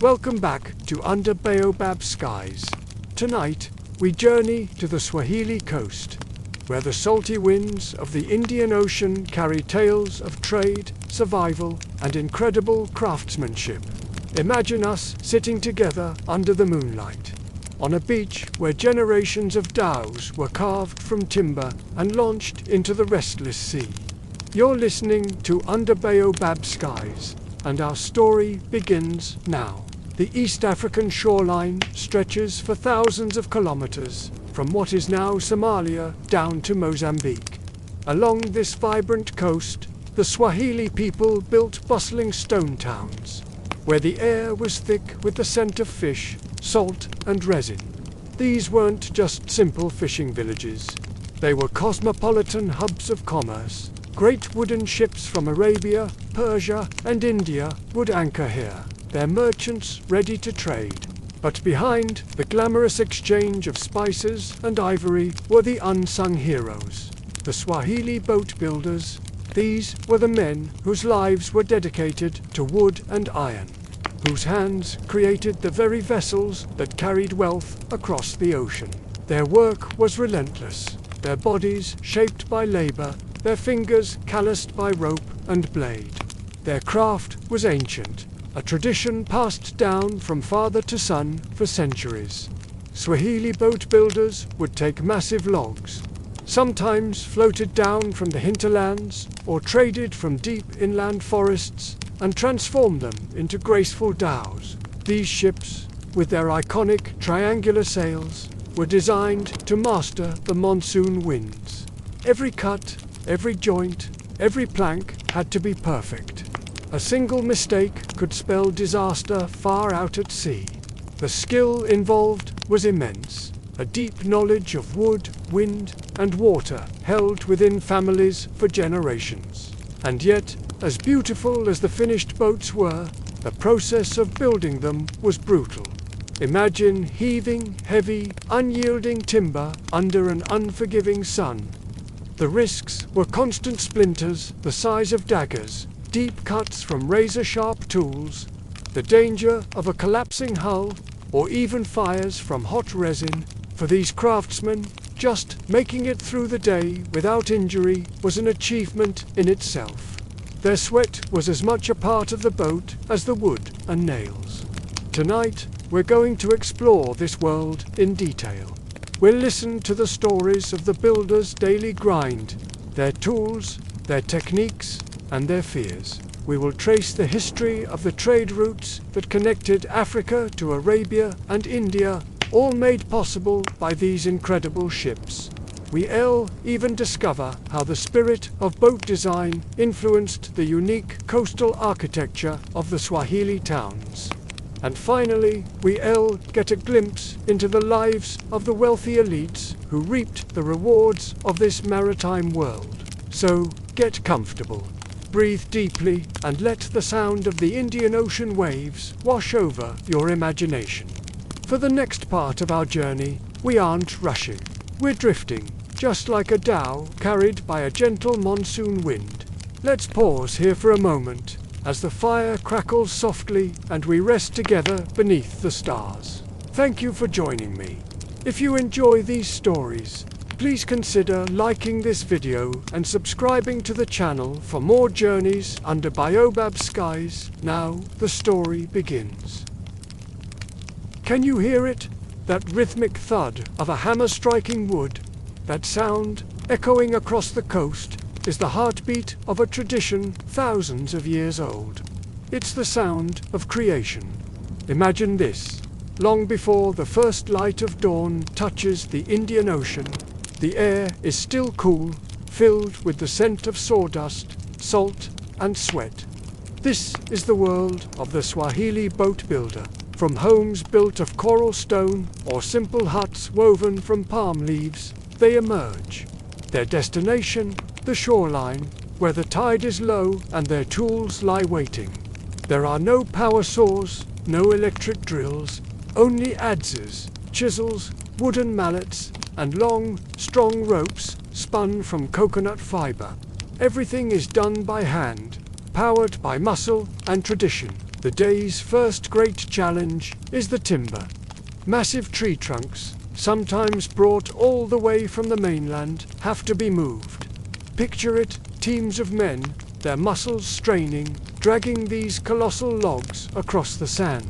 Welcome back to Under Baobab Skies. Tonight, we journey to the Swahili coast, where the salty winds of the Indian Ocean carry tales of trade, survival, and incredible craftsmanship. Imagine us sitting together under the moonlight, on a beach where generations of dhows were carved from timber and launched into the restless sea. You're listening to Under Baobab Skies, and our story begins now. The East African shoreline stretches for thousands of kilometers, from what is now Somalia down to Mozambique. Along this vibrant coast, the Swahili people built bustling stone towns, where the air was thick with the scent of fish, salt, and resin. These weren't just simple fishing villages. They were cosmopolitan hubs of commerce. Great wooden ships from Arabia, Persia, and India would anchor here, their merchants ready to trade. But behind the glamorous exchange of spices and ivory were the unsung heroes, the Swahili boat builders. These were the men whose lives were dedicated to wood and iron, whose hands created the very vessels that carried wealth across the ocean. Their work was relentless, their bodies shaped by labor, their fingers calloused by rope and blade. Their craft was ancient, a tradition passed down from father to son for centuries. Swahili boat builders would take massive logs, sometimes floated down from the hinterlands or traded from deep inland forests, and transform them into graceful dhows. These ships, with their iconic triangular sails, were designed to master the monsoon winds. Every cut, every joint, every plank had to be perfect. A single mistake could spell disaster far out at sea. The skill involved was immense. A deep knowledge of wood, wind, and water held within families for generations. And yet, as beautiful as the finished boats were, the process of building them was brutal. Imagine heaving, heavy, unyielding timber under an unforgiving sun. The risks were constant splinters the size of daggers, deep cuts from razor-sharp tools, the danger of a collapsing hull, or even fires from hot resin. For these craftsmen, just making it through the day without injury was an achievement in itself. Their sweat was as much a part of the boat as the wood and nails. Tonight, we're going to explore this world in detail. We'll listen to the stories of the builders' daily grind, their tools, their techniques, and their fears. We will trace the history of the trade routes that connected Africa to Arabia and India, all made possible by these incredible ships. We'll even discover how the spirit of boat design influenced the unique coastal architecture of the Swahili towns. And finally, we'll get a glimpse into the lives of the wealthy elites who reaped the rewards of this maritime world. So, get comfortable, breathe deeply, and let the sound of the Indian Ocean waves wash over your imagination. For the next part of our journey, we aren't rushing. We're drifting, just like a dhow carried by a gentle monsoon wind. Let's pause here for a moment, as the fire crackles softly and we rest together beneath the stars. Thank you for joining me. If you enjoy these stories, please consider liking this video and subscribing to the channel for more journeys under Baobab Skies. Now, the story begins. Can you hear it? That rhythmic thud of a hammer striking wood, that sound echoing across the coast, is the heartbeat of a tradition thousands of years old. It's the sound of creation. Imagine this. Long before the first light of dawn touches the Indian Ocean, the air is still cool, filled with the scent of sawdust, salt, and sweat. This is the world of the Swahili boat builder. From homes built of coral stone or simple huts woven from palm leaves, they emerge. Their destination, the shoreline, where the tide is low and their tools lie waiting. There are no power saws, no electric drills, only adzes, chisels, wooden mallets, and long, strong ropes spun from coconut fiber. Everything is done by hand, powered by muscle and tradition. The day's first great challenge is the timber. Massive tree trunks, sometimes brought all the way from the mainland, have to be moved. Picture it, teams of men, their muscles straining, dragging these colossal logs across the sand.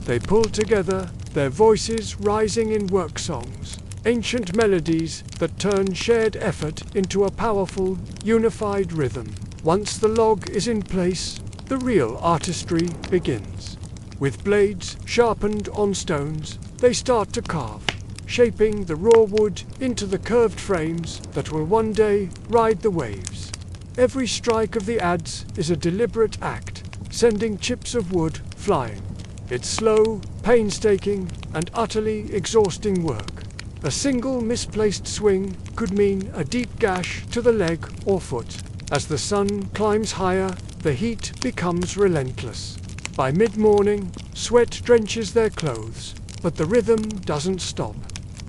They pull together, their voices rising in work songs, ancient melodies that turn shared effort into a powerful, unified rhythm. Once the log is in place, the real artistry begins. With blades sharpened on stones, they start to carve, shaping the raw wood into the curved frames that will one day ride the waves. Every strike of the adze is a deliberate act, sending chips of wood flying. It's slow, painstaking, and utterly exhausting work. A single misplaced swing could mean a deep gash to the leg or foot. As the sun climbs higher, the heat becomes relentless. By mid-morning, sweat drenches their clothes, but the rhythm doesn't stop.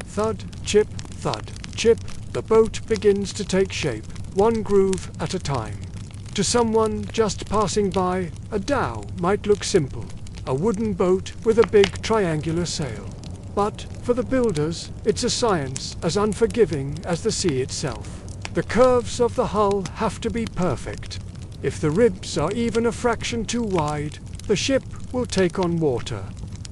Thud, chip, the boat begins to take shape, one groove at a time. To someone just passing by, a dhow might look simple, a wooden boat with a big triangular sail. But for the builders, it's a science as unforgiving as the sea itself. The curves of the hull have to be perfect. If the ribs are even a fraction too wide, the ship will take on water.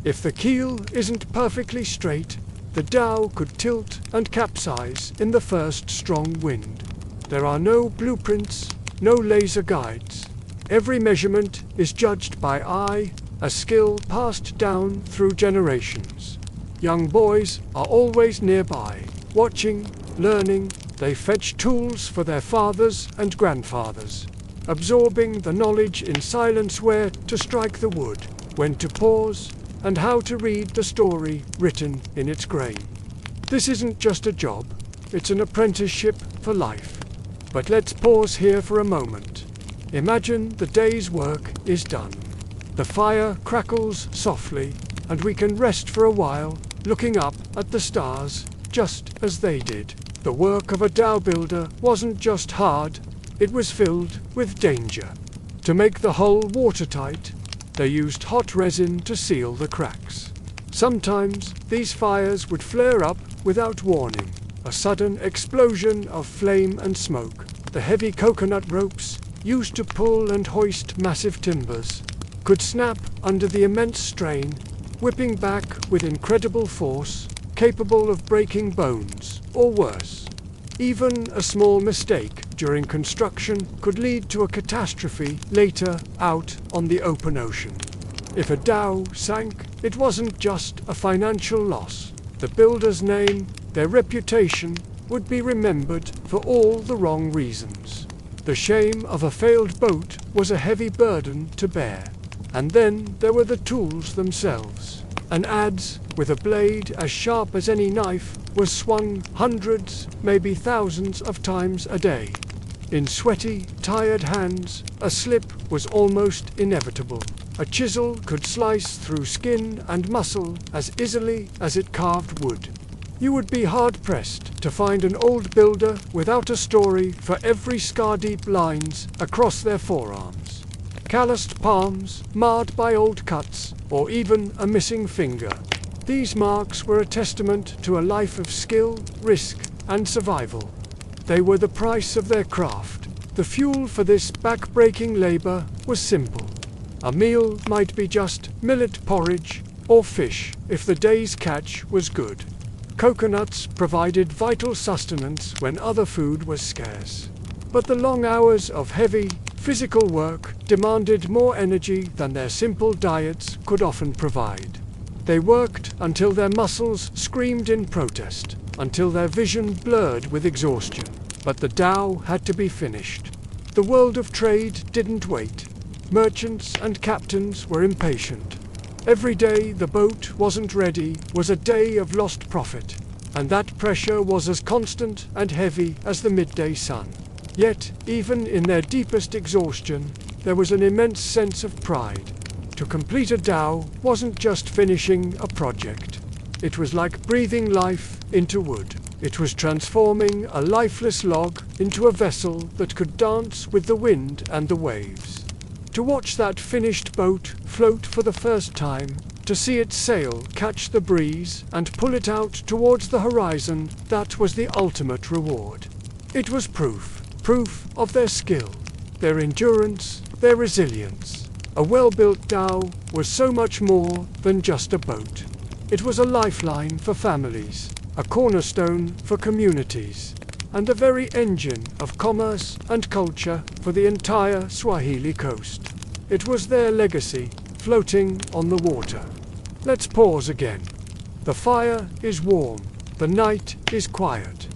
If the keel isn't perfectly straight, the dhow could tilt and capsize in the first strong wind. There are no blueprints, no laser guides. Every measurement is judged by eye, a skill passed down through generations. Young boys are always nearby, watching, learning. They fetch tools for their fathers and grandfathers, absorbing the knowledge in silence where to strike the wood, when to pause, and how to read the story written in its grain. This isn't just a job, it's an apprenticeship for life. But let's pause here for a moment. Imagine the day's work is done. The fire crackles softly, and we can rest for a while, looking up at the stars, just as they did. The work of a dhow builder wasn't just hard, it was filled with danger. To make the hull watertight, they used hot resin to seal the cracks. Sometimes these fires would flare up without warning, a sudden explosion of flame and smoke. The heavy coconut ropes, used to pull and hoist massive timbers, could snap under the immense strain, whipping back with incredible force, capable of breaking bones, or worse. Even a small mistake during construction could lead to a catastrophe later out on the open ocean. If a dhow sank, it wasn't just a financial loss. The builder's name, their reputation, would be remembered for all the wrong reasons. The shame of a failed boat was a heavy burden to bear. And then there were the tools themselves. An adze with a blade as sharp as any knife was swung hundreds, maybe thousands of times a day. In sweaty, tired hands, a slip was almost inevitable. A chisel could slice through skin and muscle as easily as it carved wood. You would be hard-pressed to find an old builder without a story for every scar-deep lines across their forearms. Calloused palms, marred by old cuts, or even a missing finger. These marks were a testament to a life of skill, risk, and survival. They were the price of their craft. The fuel for this back-breaking labor was simple. A meal might be just millet porridge, or fish if the day's catch was good. Coconuts provided vital sustenance when other food was scarce. But the long hours of heavy, physical work demanded more energy than their simple diets could often provide. They worked until their muscles screamed in protest, until their vision blurred with exhaustion. But the dhow had to be finished. The world of trade didn't wait. Merchants and captains were impatient. Every day the boat wasn't ready was a day of lost profit, and that pressure was as constant and heavy as the midday sun. Yet, even in their deepest exhaustion, there was an immense sense of pride. To complete a dhow wasn't just finishing a project. It was like breathing life into wood. It was transforming a lifeless log into a vessel that could dance with the wind and the waves. To watch that finished boat float for the first time, to see it sail, catch the breeze, and pull it out towards the horizon, that was the ultimate reward. It was proof of their skill, their endurance, their resilience. A well-built dhow was so much more than just a boat. It was a lifeline for families, a cornerstone for communities, and the very engine of commerce and culture for the entire Swahili coast. It was their legacy, floating on the water. Let's pause again. The fire is warm, the night is quiet.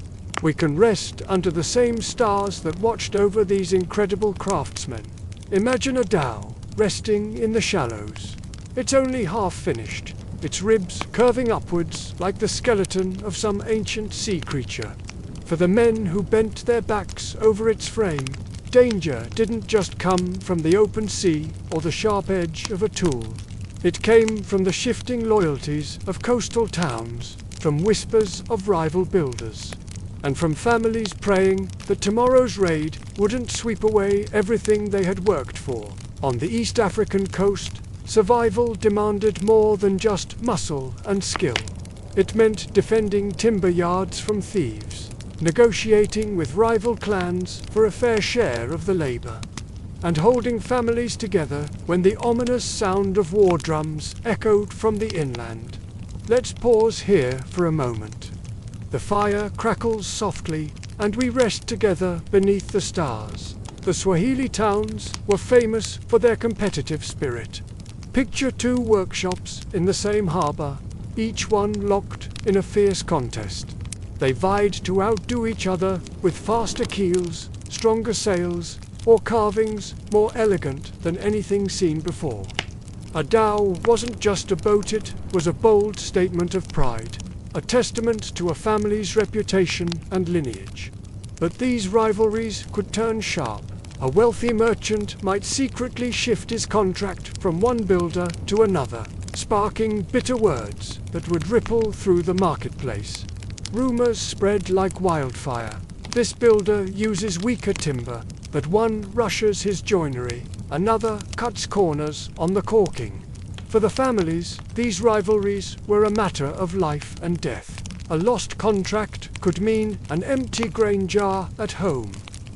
We can rest under the same stars that watched over these incredible craftsmen. Imagine a dhow resting in the shallows. It's only half finished, its ribs curving upwards like the skeleton of some ancient sea creature. For the men who bent their backs over its frame, danger didn't just come from the open sea or the sharp edge of a tool. It came from the shifting loyalties of coastal towns, from whispers of rival builders, and from families praying that tomorrow's raid wouldn't sweep away everything they had worked for. On the East African coast, survival demanded more than just muscle and skill. It meant defending timber yards from thieves, negotiating with rival clans for a fair share of the labor, and holding families together when the ominous sound of war drums echoed from the inland. Let's pause here for a moment. The fire crackles softly, and we rest together beneath the stars. The Swahili towns were famous for their competitive spirit. Picture two workshops in the same harbor, each one locked in a fierce contest. They vied to outdo each other with faster keels, stronger sails, or carvings more elegant than anything seen before. A dhow wasn't just a boat, it was a bold statement of pride, a testament to a family's reputation and lineage. But these rivalries could turn sharp. A wealthy merchant might secretly shift his contract from one builder to another, sparking bitter words that would ripple through the marketplace. Rumors spread like wildfire. This builder uses weaker timber, but one rushes his joinery, another cuts corners on the caulking. For the families, these rivalries were a matter of life and death. A lost contract could mean an empty grain jar at home,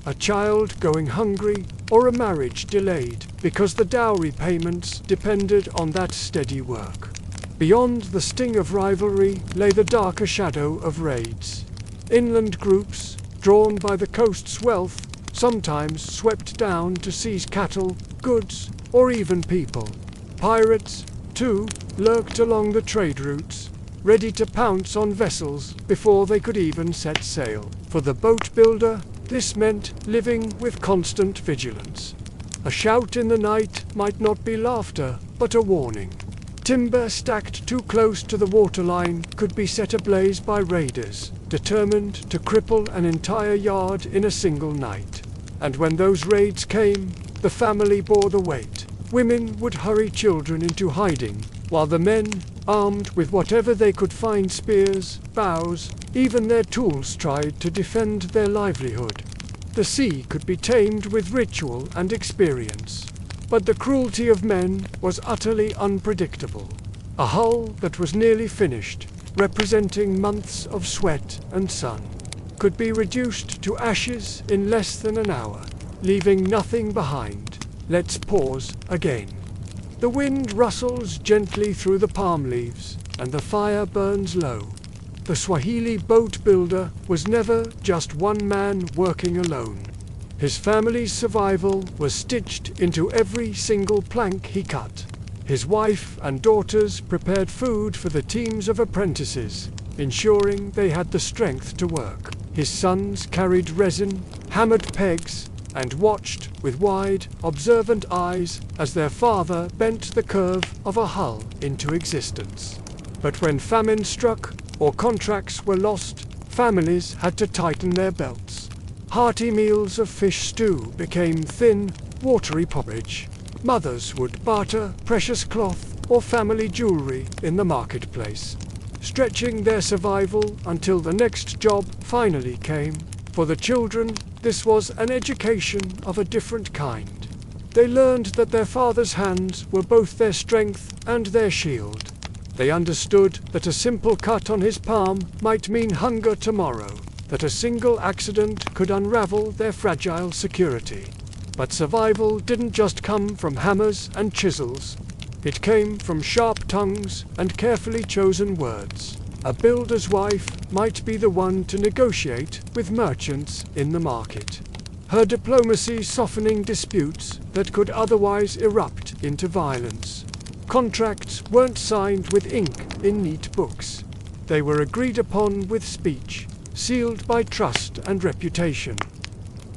a child going hungry, or a marriage delayed because the dowry payments depended on that steady work. Beyond the sting of rivalry lay the darker shadow of raids. Inland groups, drawn by the coast's wealth, sometimes swept down to seize cattle, goods, or even people. Pirates, too, lurked along the trade routes, ready to pounce on vessels before they could even set sail. For the boat builder, this meant living with constant vigilance. A shout in the night might not be laughter, but a warning. Timber stacked too close to the waterline could be set ablaze by raiders, determined to cripple an entire yard in a single night. And when those raids came, the family bore the weight. Women would hurry children into hiding, while the men, armed with whatever they could find, spears, bows, even their tools, tried to defend their livelihood. The sea could be tamed with ritual and experience, but the cruelty of men was utterly unpredictable. A hull that was nearly finished, representing months of sweat and sun, could be reduced to ashes in less than an hour, leaving nothing behind. Let's pause again. The wind rustles gently through the palm leaves, and the fire burns low. The Swahili boat builder was never just one man working alone. His family's survival was stitched into every single plank he cut. His wife and daughters prepared food for the teams of apprentices, ensuring they had the strength to work. His sons carried resin, hammered pegs, and watched with wide, observant eyes as their father bent the curve of a hull into existence. But when famine struck or contracts were lost, families had to tighten their belts. Hearty meals of fish stew became thin, watery porridge. Mothers would barter precious cloth or family jewelry in the marketplace, stretching their survival until the next job finally came. For the children, this was an education of a different kind. They learned that their father's hands were both their strength and their shield. They understood that a simple cut on his palm might mean hunger tomorrow, that a single accident could unravel their fragile security. But survival didn't just come from hammers and chisels. It came from sharp tongues and carefully chosen words. A builder's wife might be the one to negotiate with merchants in the market, her diplomacy softening disputes that could otherwise erupt into violence. Contracts weren't signed with ink in neat books. They were agreed upon with speech, sealed by trust and reputation.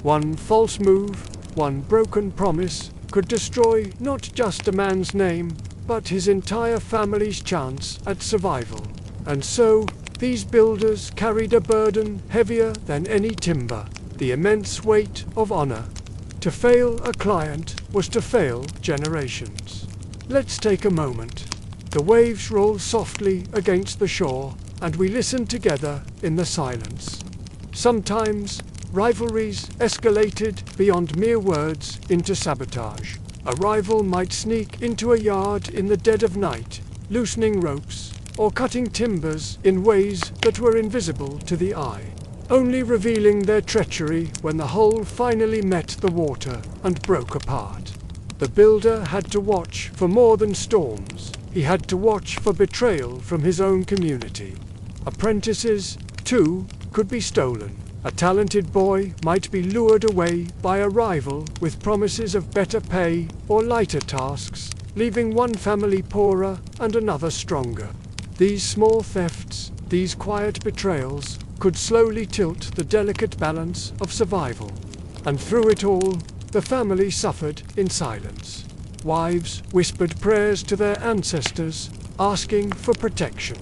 One false move, one broken promise, could destroy not just a man's name, but his entire family's chance at survival. And so, these builders carried a burden heavier than any timber, the immense weight of honor. To fail a client was to fail generations. Let's take a moment. The waves roll softly against the shore, and we listen together in the silence. Sometimes, rivalries escalated beyond mere words into sabotage. A rival might sneak into a yard in the dead of night, loosening ropes, or cutting timbers in ways that were invisible to the eye, only revealing their treachery when the hull finally met the water and broke apart. The builder had to watch for more than storms. He had to watch for betrayal from his own community. Apprentices, too, could be stolen. A talented boy might be lured away by a rival with promises of better pay or lighter tasks, leaving one family poorer and another stronger. These small thefts, these quiet betrayals, could slowly tilt the delicate balance of survival. And through it all, the family suffered in silence. Wives whispered prayers to their ancestors, asking for protection,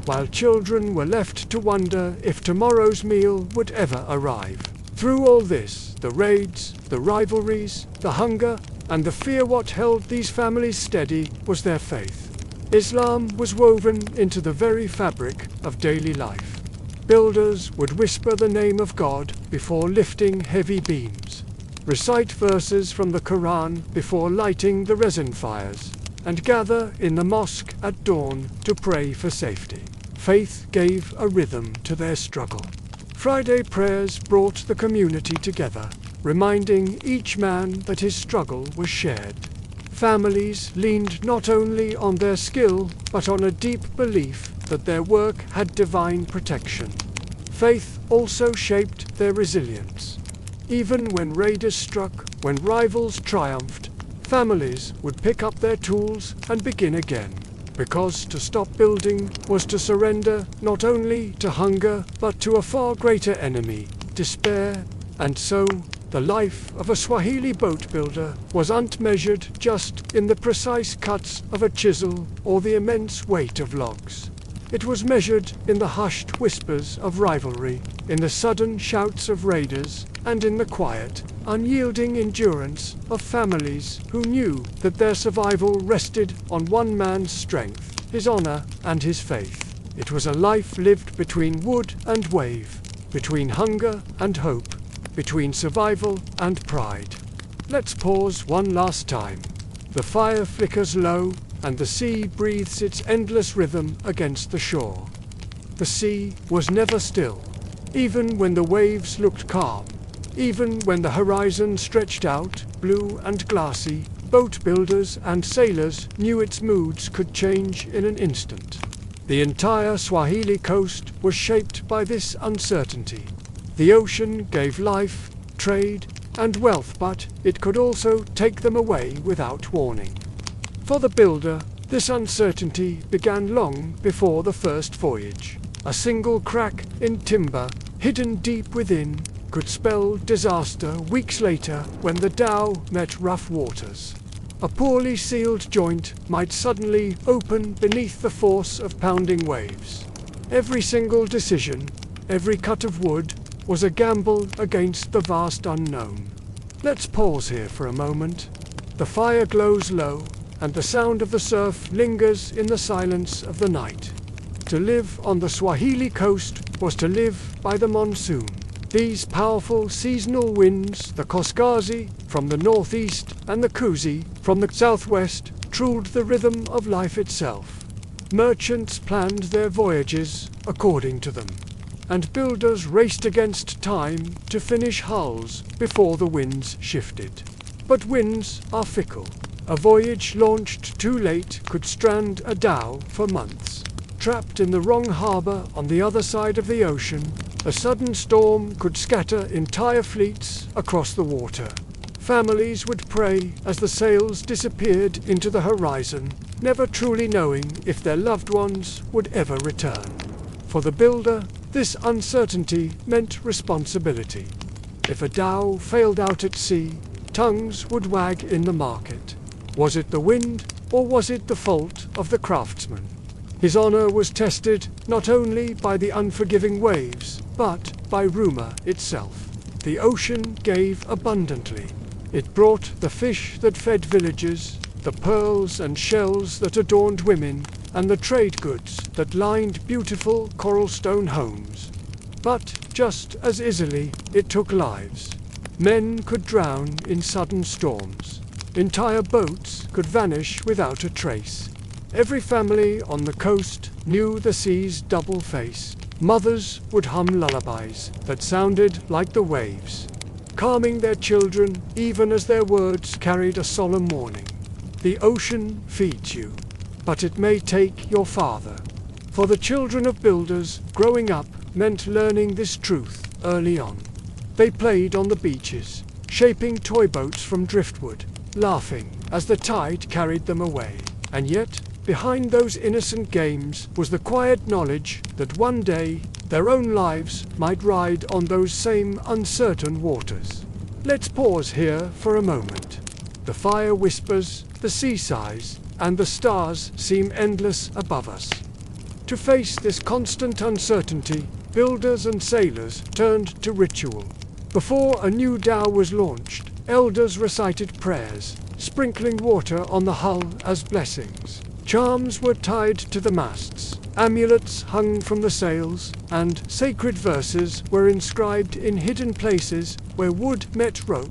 while children were left to wonder if tomorrow's meal would ever arrive. Through all this, the raids, the rivalries, the hunger, and the fear, what held these families steady was their faith. Islam was woven into the very fabric of daily life. Builders would whisper the name of God before lifting heavy beams, recite verses from the Quran before lighting the resin fires, and gather in the mosque at dawn to pray for safety. Faith gave a rhythm to their struggle. Friday prayers brought the community together, reminding each man that his struggle was shared. Families leaned not only on their skill, but on a deep belief that their work had divine protection. Faith also shaped their resilience. Even when raiders struck, when rivals triumphed, families would pick up their tools and begin again. Because to stop building was to surrender not only to hunger, but to a far greater enemy, despair. And so, the life of a Swahili boat builder wasn't measured just in the precise cuts of a chisel or the immense weight of logs. It was measured in the hushed whispers of rivalry, in the sudden shouts of raiders, and in the quiet, unyielding endurance of families who knew that their survival rested on one man's strength, his honor, and his faith. It was a life lived between wood and wave, between hunger and hope, between survival and pride. Let's pause one last time. The fire flickers low, and the sea breathes its endless rhythm against the shore. The sea was never still, even when the waves looked calm, even when the horizon stretched out, blue and glassy. Boat builders and sailors knew its moods could change in an instant. The entire Swahili coast was shaped by this uncertainty. The ocean gave life, trade, and wealth, but it could also take them away without warning. For the builder, this uncertainty began long before the first voyage. A single crack in timber, hidden deep within, could spell disaster weeks later when the dhow met rough waters. A poorly sealed joint might suddenly open beneath the force of pounding waves. Every single decision, every cut of wood, was a gamble against the vast unknown. Let's pause here for a moment. The fire glows low, and the sound of the surf lingers in the silence of the night. To live on the Swahili coast was to live by the monsoon, These powerful seasonal winds, the Koskazi from the northeast and the Kuzi from the southwest, ruled the rhythm of life itself. Merchants planned their voyages according to them, and builders raced against time to finish hulls before the winds shifted. But winds are fickle. A voyage launched too late could strand a dhow for months. Trapped in the wrong harbor on the other side of the ocean, a sudden storm could scatter entire fleets across the water. Families would pray as the sails disappeared into the horizon, never truly knowing if their loved ones would ever return. For the builder, this uncertainty meant responsibility. If a dhow failed out at sea, tongues would wag in the market. Was it the wind, or was it the fault of the craftsman? His honor was tested not only by the unforgiving waves, but by rumor itself. The ocean gave abundantly. It brought the fish that fed villages, the pearls and shells that adorned women, and the trade goods that lined beautiful coralstone homes. But just as easily, it took lives. Men could drown in sudden storms. Entire boats could vanish without a trace. Every family on the coast knew the sea's double face. Mothers would hum lullabies that sounded like the waves, calming their children even as their words carried a solemn warning. The ocean feeds you, but it may take your father. For the children of builders, growing up meant learning this truth early on. They played on the beaches, shaping toy boats from driftwood, laughing as the tide carried them away. And yet, behind those innocent games was the quiet knowledge that one day their own lives might ride on those same uncertain waters. Let's pause here for a moment. The fire whispers, the sea sighs, and the stars seem endless above us. To face this constant uncertainty, builders and sailors turned to ritual. Before a new dhow was launched, elders recited prayers, sprinkling water on the hull as blessings. Charms were tied to the masts, amulets hung from the sails, and sacred verses were inscribed in hidden places where wood met rope.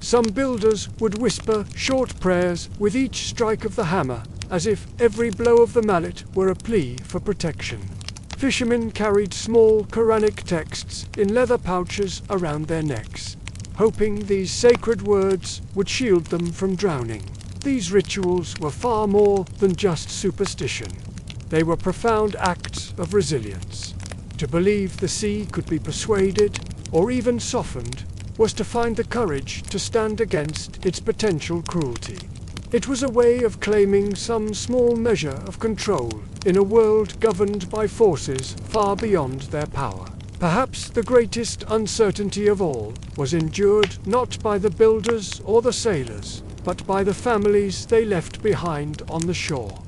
Some builders would whisper short prayers with each strike of the hammer, as if every blow of the mallet were a plea for protection. Fishermen carried small Quranic texts in leather pouches around their necks, hoping these sacred words would shield them from drowning. These rituals were far more than just superstition. They were profound acts of resilience. To believe the sea could be persuaded, or even softened, was to find the courage to stand against its potential cruelty. It was a way of claiming some small measure of control in a world governed by forces far beyond their power. Perhaps the greatest uncertainty of all was endured not by the builders or the sailors, but by the families they left behind on the shore.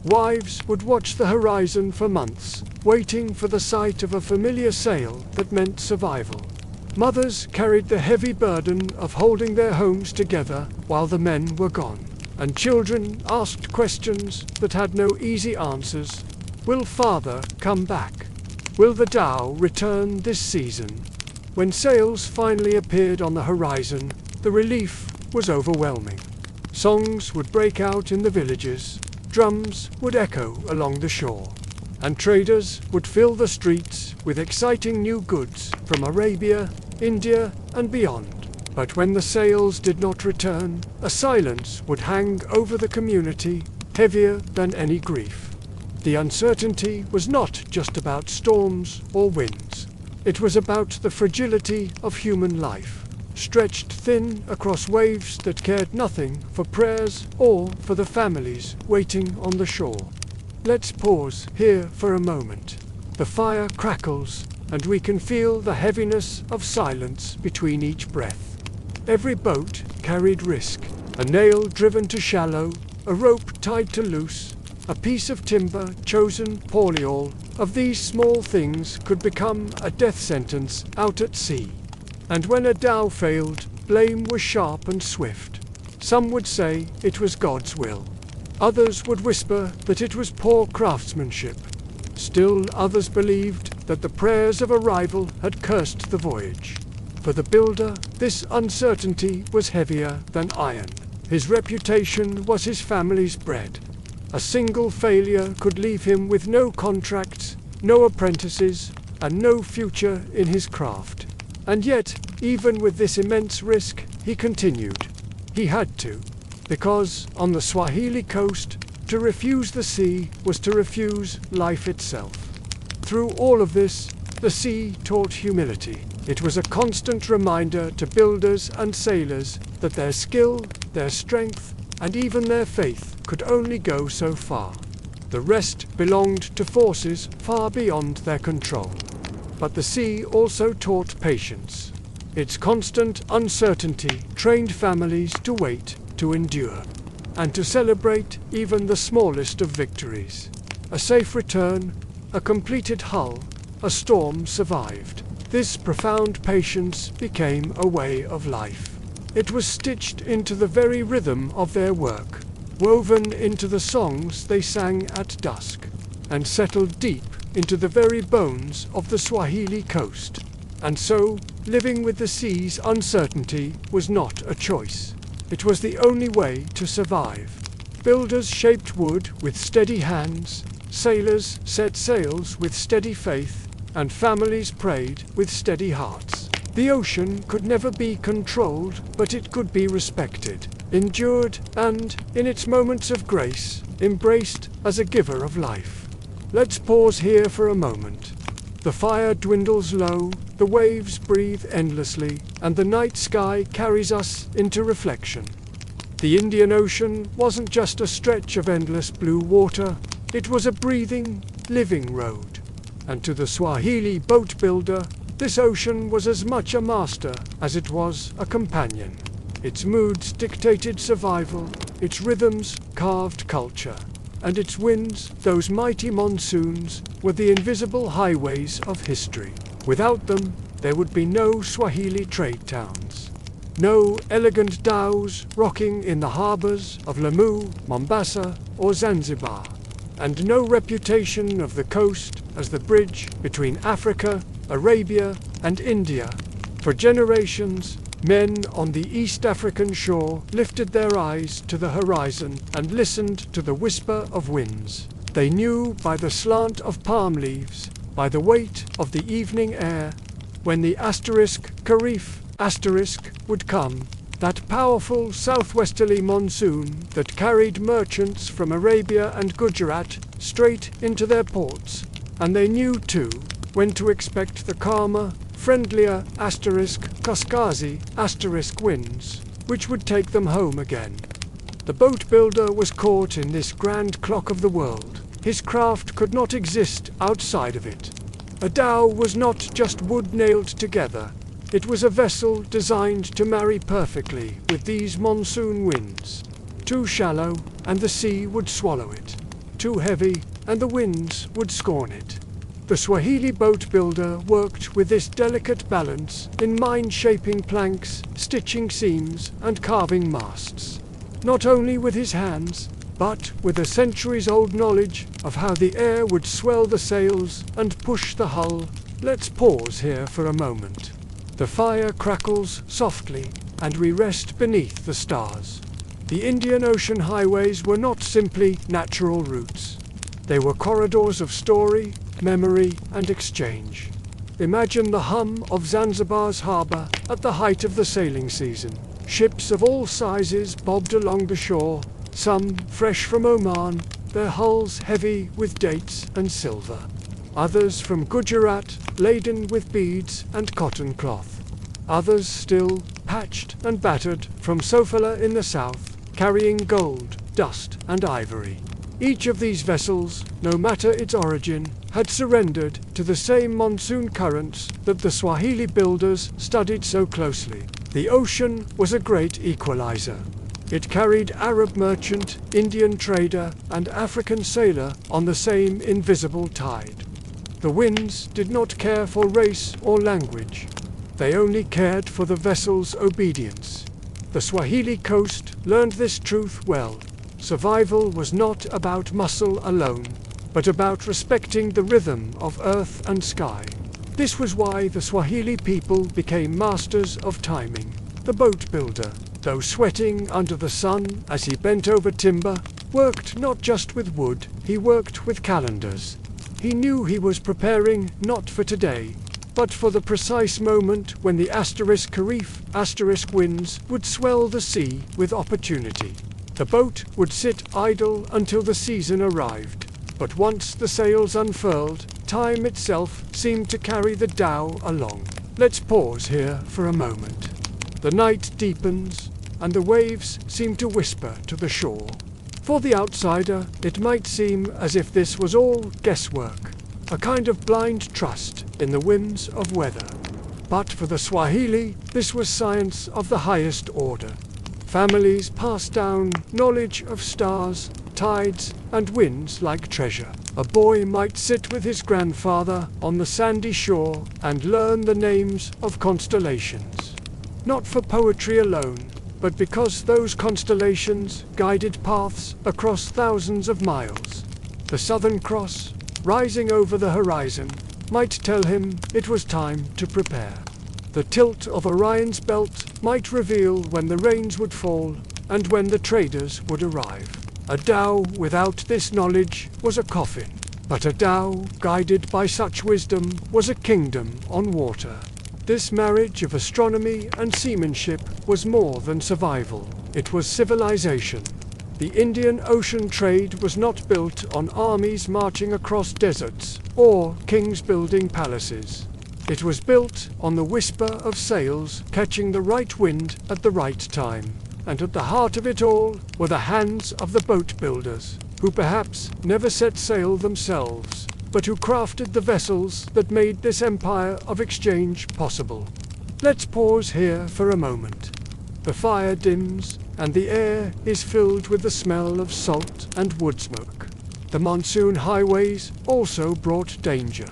Wives would watch the horizon for months, waiting for the sight of a familiar sail that meant survival. Mothers carried the heavy burden of holding their homes together while the men were gone, and children asked questions that had no easy answers. Will father come back? Will the dhow return this season? When sails finally appeared on the horizon, the relief was overwhelming. Songs would break out in the villages, drums would echo along the shore, and traders would fill the streets with exciting new goods from Arabia, India, and beyond. But when the sails did not return, a silence would hang over the community, heavier than any grief. The uncertainty was not just about storms or winds. It was about the fragility of human life, stretched thin across waves that cared nothing for prayers or for the families waiting on the shore. Let's pause here for a moment. The fire crackles, and we can feel the heaviness of silence between each breath. Every boat carried risk, a nail driven to shallow, a rope tied to loose, a piece of timber chosen poorly. All of these small things could become a death sentence out at sea. And when a dhow failed, blame was sharp and swift. Some would say it was God's will. Others would whisper that it was poor craftsmanship. Still others believed that the prayers of arrival had cursed the voyage. For the builder, this uncertainty was heavier than iron. His reputation was his family's bread. A single failure could leave him with no contracts, no apprentices, and no future in his craft. And yet, even with this immense risk, he continued. He had to, because on the Swahili coast, to refuse the sea was to refuse life itself. Through all of this, the sea taught humility. It was a constant reminder to builders and sailors that their skill, their strength, and even their faith could only go so far. The rest belonged to forces far beyond their control. But the sea also taught patience. Its constant uncertainty trained families to wait, to endure, and to celebrate even the smallest of victories. A safe return, a completed hull, a storm survived. This profound patience became a way of life. It was stitched into the very rhythm of their work, woven into the songs they sang at dusk, and settled deep into the very bones of the Swahili coast. And so, living with the sea's uncertainty was not a choice. It was the only way to survive. Builders shaped wood with steady hands, sailors set sails with steady faith, and families prayed with steady hearts. The ocean could never be controlled, but it could be respected, endured, and, in its moments of grace, embraced as a giver of life. Let's pause here for a moment. The fire dwindles low, the waves breathe endlessly, and the night sky carries us into reflection. The Indian Ocean wasn't just a stretch of endless blue water, it was a breathing, living road. And to the Swahili boat builder, this ocean was as much a master as it was a companion. Its moods dictated survival, its rhythms carved culture, and its winds, those mighty monsoons, were the invisible highways of history. Without them, there would be no Swahili trade towns, no elegant dhows rocking in the harbors of Lamu, Mombasa, or Zanzibar, and no reputation of the coast as the bridge between Africa, Arabia, and India. For generations, men on the East African shore lifted their eyes to the horizon and listened to the whisper of winds. They knew by the slant of palm leaves, by the weight of the evening air, when the Kharif would come, that powerful southwesterly monsoon that carried merchants from Arabia and Gujarat straight into their ports. And they knew too when to expect the calmer, friendlier Kaskazi winds, which would take them home again. The boat builder was caught in this grand clock of the world. His craft could not exist outside of it. A dhow was not just wood nailed together. It was a vessel designed to marry perfectly with these monsoon winds. Too shallow, and the sea would swallow it. Too heavy, and the winds would scorn it. The Swahili boat builder worked with this delicate balance in mind-shaping planks, stitching seams, and carving masts. Not only with his hands, but with a centuries-old knowledge of how the air would swell the sails and push the hull. Let's pause here for a moment. The fire crackles softly, and we rest beneath the stars. The Indian Ocean highways were not simply natural routes. They were corridors of story, memory, and exchange. Imagine the hum of Zanzibar's harbour at the height of the sailing season. Ships of all sizes bobbed along the shore, some fresh from Oman, their hulls heavy with dates and silver. Others from Gujarat, laden with beads and cotton cloth. Others still, patched and battered, from Sofala in the south, carrying gold, dust, and ivory. Each of these vessels, no matter its origin, had surrendered to the same monsoon currents that the Swahili builders studied so closely. The ocean was a great equalizer. It carried Arab merchant, Indian trader, and African sailor on the same invisible tide. The winds did not care for race or language. They only cared for the vessel's obedience. The Swahili coast learned this truth well. Survival was not about muscle alone. but about respecting the rhythm of earth and sky. This was why the Swahili people became masters of timing. The boat builder, though sweating under the sun as he bent over timber, worked not just with wood, he worked with calendars. He knew he was preparing not for today, but for the precise moment when the *Reef* winds would swell the sea with opportunity. The boat would sit idle until the season arrived, but once the sails unfurled, time itself seemed to carry the dhow along. Let's pause here for a moment. The night deepens, and the waves seem to whisper to the shore. For the outsider, it might seem as if this was all guesswork, a kind of blind trust in the whims of weather. But for the Swahili, this was science of the highest order. Families passed down knowledge of stars, tides, and winds like treasure. A boy might sit with his grandfather on the sandy shore and learn the names of constellations. Not for poetry alone, but because those constellations guided paths across thousands of miles. The Southern Cross, rising over the horizon, might tell him it was time to prepare. The tilt of Orion's belt might reveal when the rains would fall and when the traders would arrive. A dhow without this knowledge was a coffin, but a dhow guided by such wisdom was a kingdom on water. This marriage of astronomy and seamanship was more than survival, it was civilization. The Indian Ocean trade was not built on armies marching across deserts or kings building palaces. It was built on the whisper of sails catching the right wind at the right time. And at the heart of it all were the hands of the boat builders, who perhaps never set sail themselves, but who crafted the vessels that made this empire of exchange possible. Let's pause here for a moment. The fire dims, and the air is filled with the smell of salt and wood smoke. The monsoon highways also brought danger.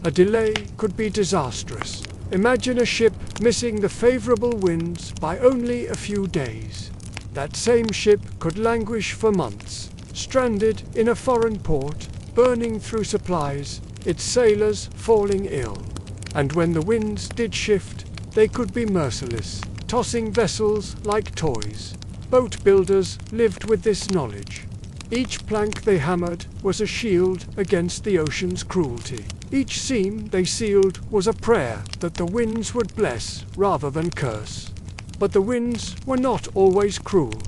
A delay could be disastrous. Imagine a ship missing the favorable winds by only a few days. That same ship could languish for months, stranded in a foreign port, burning through supplies, its sailors falling ill. And when the winds did shift, they could be merciless, tossing vessels like toys. Boat builders lived with this knowledge. Each plank they hammered was a shield against the ocean's cruelty. Each seam they sealed was a prayer that the winds would bless rather than curse. But the winds were not always cruel.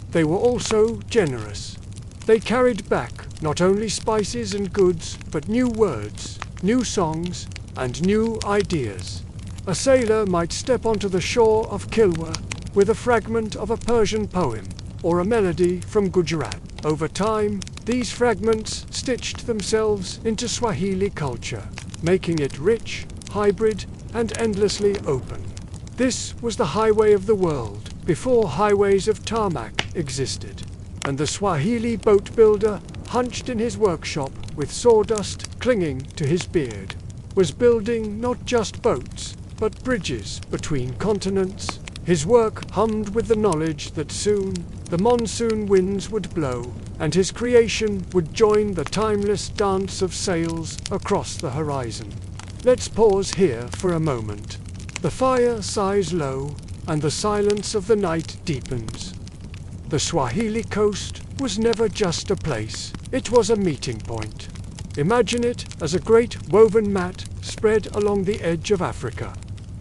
They were also generous. They carried back not only spices and goods, but new words, new songs, and new ideas. A sailor might step onto the shore of Kilwa with a fragment of a Persian poem, or a melody from Gujarat. Over time, these fragments stitched themselves into Swahili culture, making it rich, hybrid, and endlessly open. This was the highway of the world, before highways of tarmac existed. And the Swahili boat builder, hunched in his workshop with sawdust clinging to his beard, was building not just boats, but bridges between continents. His work hummed with the knowledge that soon the monsoon winds would blow, and his creation would join the timeless dance of sails across the horizon. Let's pause here for a moment. The fire sighs low, and the silence of the night deepens. The Swahili coast was never just a place, it was a meeting point. Imagine it as a great woven mat spread along the edge of Africa.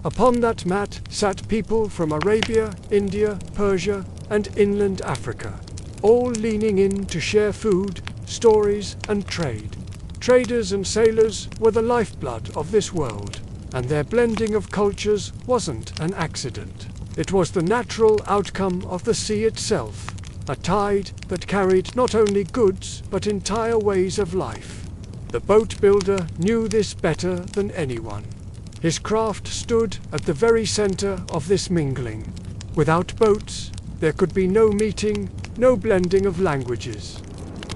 Upon that mat sat people from Arabia, India, Persia, and inland Africa, all leaning in to share food, stories, and trade. Traders and sailors were the lifeblood of this world, and their blending of cultures wasn't an accident. It was the natural outcome of the sea itself, a tide that carried not only goods but entire ways of life. The boat builder knew this better than anyone. His craft stood at the very center of this mingling. Without boats, there could be no meeting, no blending of languages,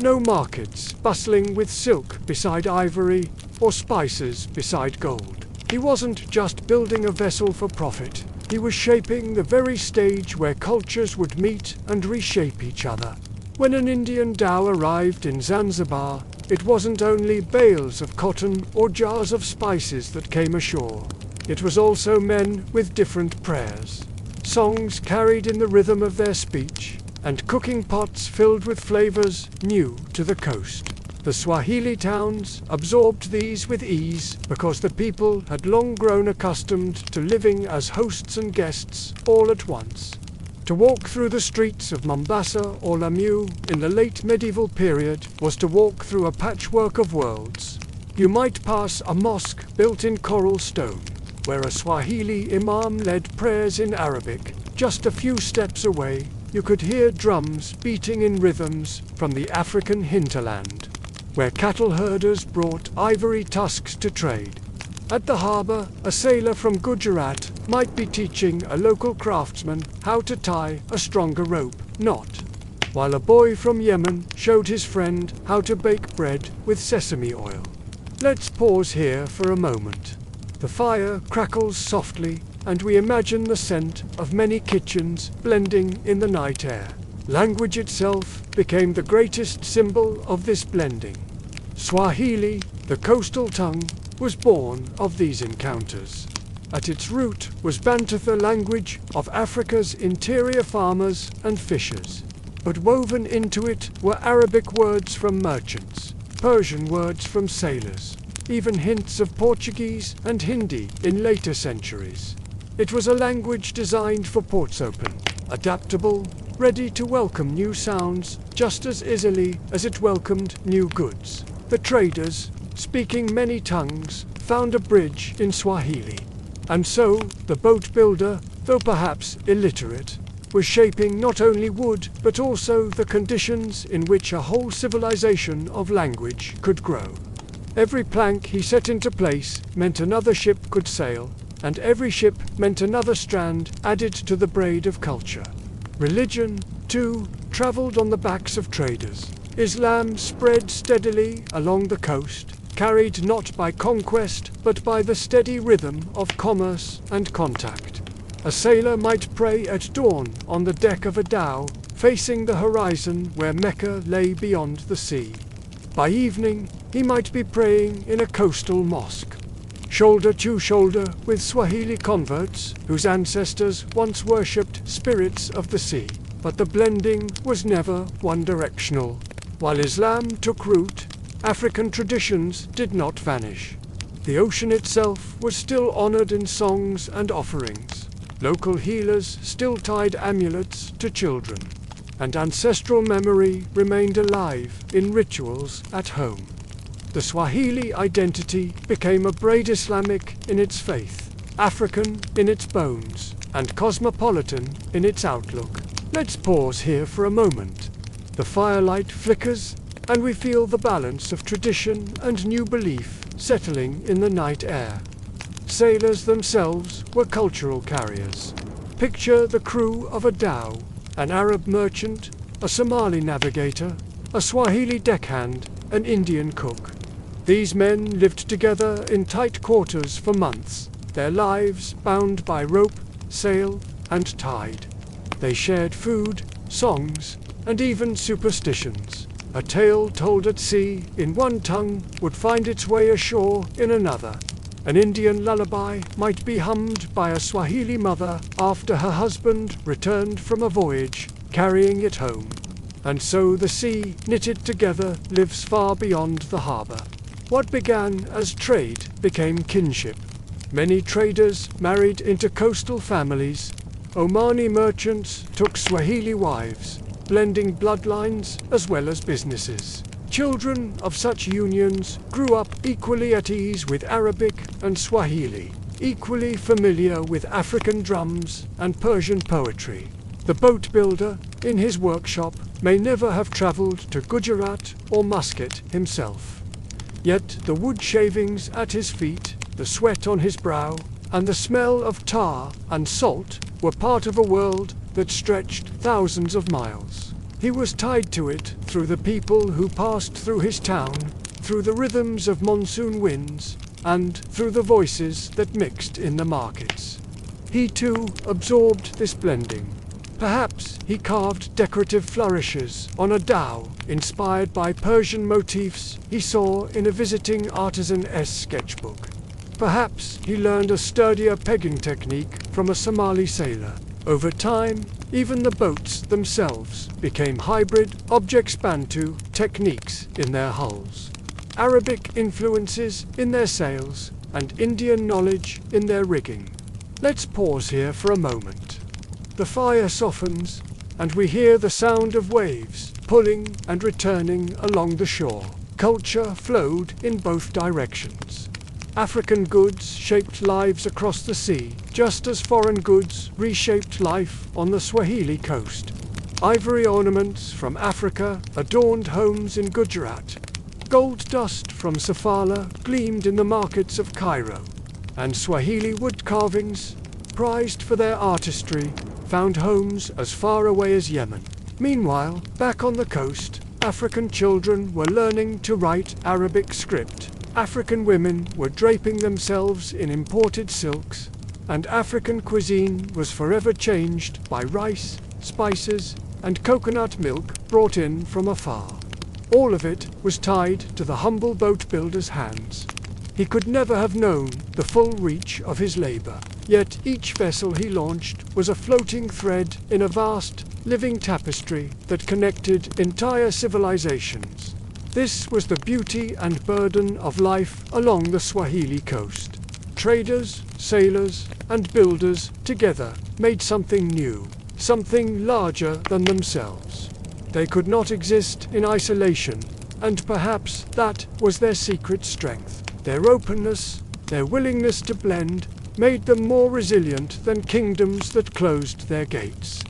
no markets bustling with silk beside ivory or spices beside gold. He wasn't just building a vessel for profit. He was shaping the very stage where cultures would meet and reshape each other. When an Indian dhow arrived in Zanzibar, it wasn't only bales of cotton or jars of spices that came ashore. It was also men with different prayers, songs carried in the rhythm of their speech, and cooking pots filled with flavors new to the coast. The Swahili towns absorbed these with ease because the people had long grown accustomed to living as hosts and guests all at once. To walk through the streets of Mombasa or Lamu in the late medieval period was to walk through a patchwork of worlds. You might pass a mosque built in coral stone, where a Swahili imam led prayers in Arabic. Just a few steps away, you could hear drums beating in rhythms from the African hinterland, where cattle herders brought ivory tusks to trade. At the harbour, a sailor from Gujarat might be teaching a local craftsman how to tie a stronger rope knot, while a boy from Yemen showed his friend how to bake bread with sesame oil. Let's pause here for a moment. The fire crackles softly, and we imagine the scent of many kitchens blending in the night air. Language itself became the greatest symbol of this blending. Swahili, the coastal tongue, was born of these encounters. At its root was Bantu, the language of Africa's interior farmers and fishers. But woven into it were Arabic words from merchants, Persian words from sailors, even hints of Portuguese and Hindi in later centuries. It was a language designed for ports open, adaptable, ready to welcome new sounds just as easily as it welcomed new goods. The traders, speaking many tongues, found a bridge in Swahili. And so, the boat builder, though perhaps illiterate, was shaping not only wood but also the conditions in which a whole civilization of language could grow. Every plank he set into place meant another ship could sail, and every ship meant another strand added to the braid of culture. Religion, too, traveled on the backs of traders. Islam spread steadily along the coast, carried not by conquest but by the steady rhythm of commerce and contact. A sailor might pray at dawn on the deck of a dhow, facing the horizon where Mecca lay beyond the sea. By evening, he might be praying in a coastal mosque, shoulder to shoulder with Swahili converts whose ancestors once worshipped spirits of the sea. But the blending was never one-directional. While Islam took root, African traditions did not vanish. The ocean itself was still honored in songs and offerings. Local healers still tied amulets to children, and ancestral memory remained alive in rituals at home. The Swahili identity became a braid Islamic in its faith, African in its bones, and cosmopolitan in its outlook. Let's pause here for a moment. The firelight flickers, and we feel the balance of tradition and new belief settling in the night air. Sailors themselves were cultural carriers. Picture the crew of a dhow, an Arab merchant, a Somali navigator, a Swahili deckhand, an Indian cook. These men lived together in tight quarters for months, their lives bound by rope, sail, and tide. They shared food, songs, and even superstitions. A tale told at sea in one tongue would find its way ashore in another. An Indian lullaby might be hummed by a Swahili mother after her husband returned from a voyage, carrying it home. And so the sea, knitted together, lives far beyond the harbour. What began as trade became kinship. Many traders married into coastal families. Omani merchants took Swahili wives, blending bloodlines as well as businesses. Children of such unions grew up equally at ease with Arabic and Swahili, equally familiar with African drums and Persian poetry. The boat builder, in his workshop, may never have travelled to Gujarat or Muscat himself. Yet the wood shavings at his feet, the sweat on his brow, and the smell of tar and salt were part of a world that stretched thousands of miles. He was tied to it through the people who passed through his town, through the rhythms of monsoon winds, and through the voices that mixed in the markets. He too absorbed this blending. Perhaps he carved decorative flourishes on a dhow inspired by Persian motifs he saw in a visiting artisan's sketchbook. Perhaps he learned a sturdier pegging technique from a Somali sailor. Over time, even the boats themselves became hybrid objects Bantu techniques in their hulls, Arabic influences in their sails, and Indian knowledge in their rigging. Let's pause here for a moment. The fire softens, and we hear the sound of waves pulling and returning along the shore. Culture flowed in both directions. African goods shaped lives across the sea, just as foreign goods reshaped life on the Swahili coast. Ivory ornaments from Africa adorned homes in Gujarat. Gold dust from Sofala gleamed in the markets of Cairo, and Swahili wood carvings, prized for their artistry, found homes as far away as Yemen. Meanwhile, back on the coast, African children were learning to write Arabic script. African women were draping themselves in imported silks, and African cuisine was forever changed by rice, spices, and coconut milk brought in from afar. All of it was tied to the humble boat builder's hands. He could never have known the full reach of his labor, yet each vessel he launched was a floating thread in a vast, living tapestry that connected entire civilizations. This was the beauty and burden of life along the Swahili coast. Traders, sailors, and builders together made something new, something larger than themselves. They could not exist in isolation, and perhaps that was their secret strength. Their openness, their willingness to blend, made them more resilient than kingdoms that closed their gates.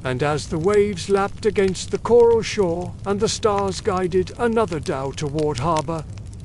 And as the waves lapped against the coral shore and the stars guided another dhow toward harbor,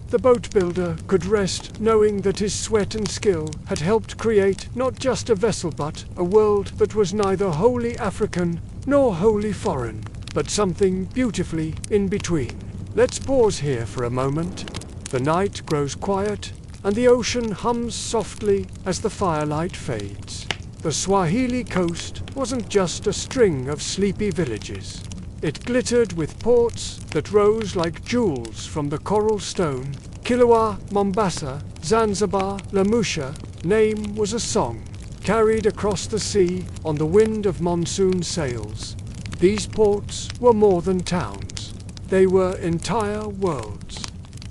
the boat builder could rest knowing that his sweat and skill had helped create not just a vessel but a world that was neither wholly African nor wholly foreign, but something beautifully in between. Let's pause here for a moment. The night grows quiet, and the ocean hums softly as the firelight fades. The Swahili coast wasn't just a string of sleepy villages. It glittered with ports that rose like jewels from the coral stone. Kilwa, Mombasa, Zanzibar, Lamusha, name was a song, carried across the sea on the wind of monsoon sails. These ports were more than towns. They were entire worlds.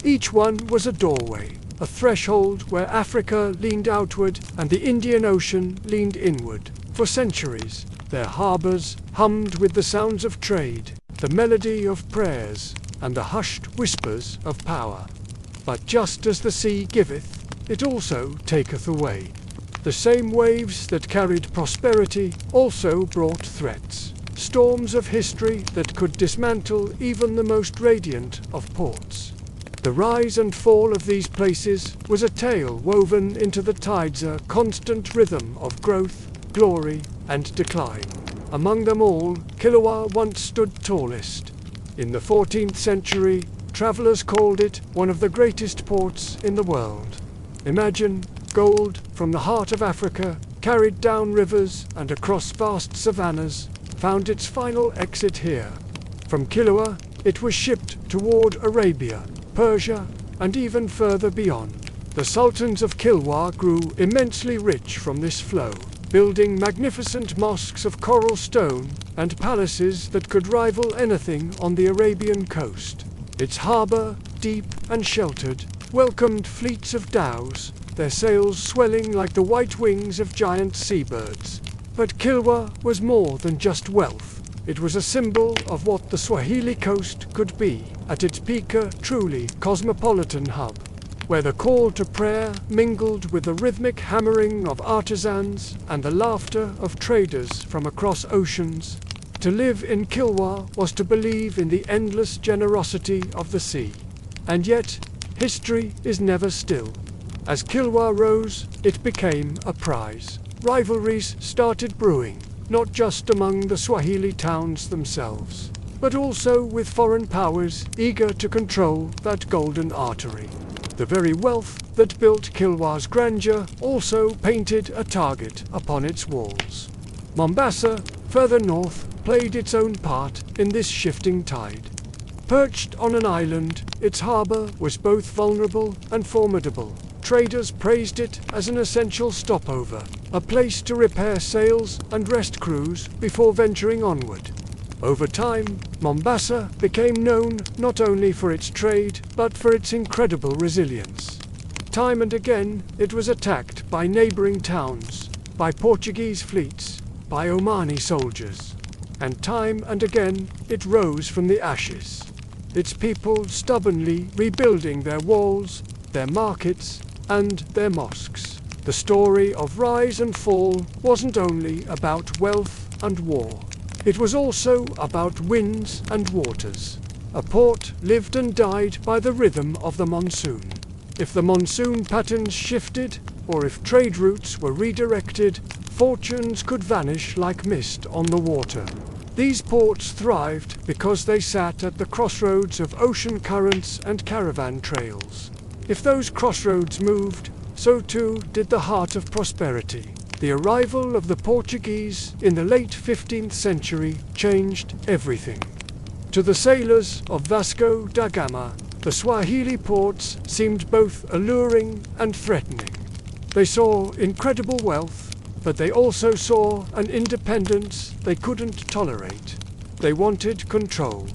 Each one was a doorway, a threshold where Africa leaned outward and the Indian Ocean leaned inward. For centuries, their harbors hummed with the sounds of trade, the melody of prayers, and the hushed whispers of power. But just as the sea giveth, it also taketh away. The same waves that carried prosperity also brought threats, storms of history that could dismantle even the most radiant of ports. The rise and fall of these places was a tale woven into the tide's constant rhythm of growth, glory, and decline. Among them all, Kilwa once stood tallest. In the 14th century, travelers called it one of the greatest ports in the world. Imagine gold from the heart of Africa, carried down rivers and across vast savannas, found its final exit here. From Kilwa, it was shipped toward Arabia, Persia, and even further beyond. The sultans of Kilwa grew immensely rich from this flow, building magnificent mosques of coral stone and palaces that could rival anything on the Arabian coast. Its harbor, deep and sheltered, welcomed fleets of dhows, their sails swelling like the white wings of giant seabirds. But Kilwa was more than just wealth. It was a symbol of what the Swahili coast could be, at its peak a truly cosmopolitan hub, where the call to prayer mingled with the rhythmic hammering of artisans and the laughter of traders from across oceans. To live in Kilwa was to believe in the endless generosity of the sea. And yet, history is never still. As Kilwa rose, it became a prize. Rivalries started brewing, not just among the Swahili towns themselves, but also with foreign powers eager to control that golden artery. The very wealth that built Kilwa's grandeur also painted a target upon its walls. Mombasa, further north, played its own part in this shifting tide. Perched on an island, its harbour was both vulnerable and formidable. Traders praised it as an essential stopover, a place to repair sails and rest crews before venturing onward. Over time, Mombasa became known not only for its trade, but for its incredible resilience. Time and again, it was attacked by neighbouring towns, by Portuguese fleets, by Omani soldiers. And time and again, it rose from the ashes. Its people stubbornly rebuilding their walls, their markets, and their mosques. The story of rise and fall wasn't only about wealth and war. It was also about winds and waters. A port lived and died by the rhythm of the monsoon. If the monsoon patterns shifted, or if trade routes were redirected, fortunes could vanish like mist on the water. These ports thrived because they sat at the crossroads of ocean currents and caravan trails. If those crossroads moved, so too did the heart of prosperity. The arrival of the Portuguese in the late 15th century changed everything. To the sailors of Vasco da Gama, the Swahili ports seemed both alluring and threatening. They saw incredible wealth, but they also saw an independence they couldn't tolerate. They wanted control.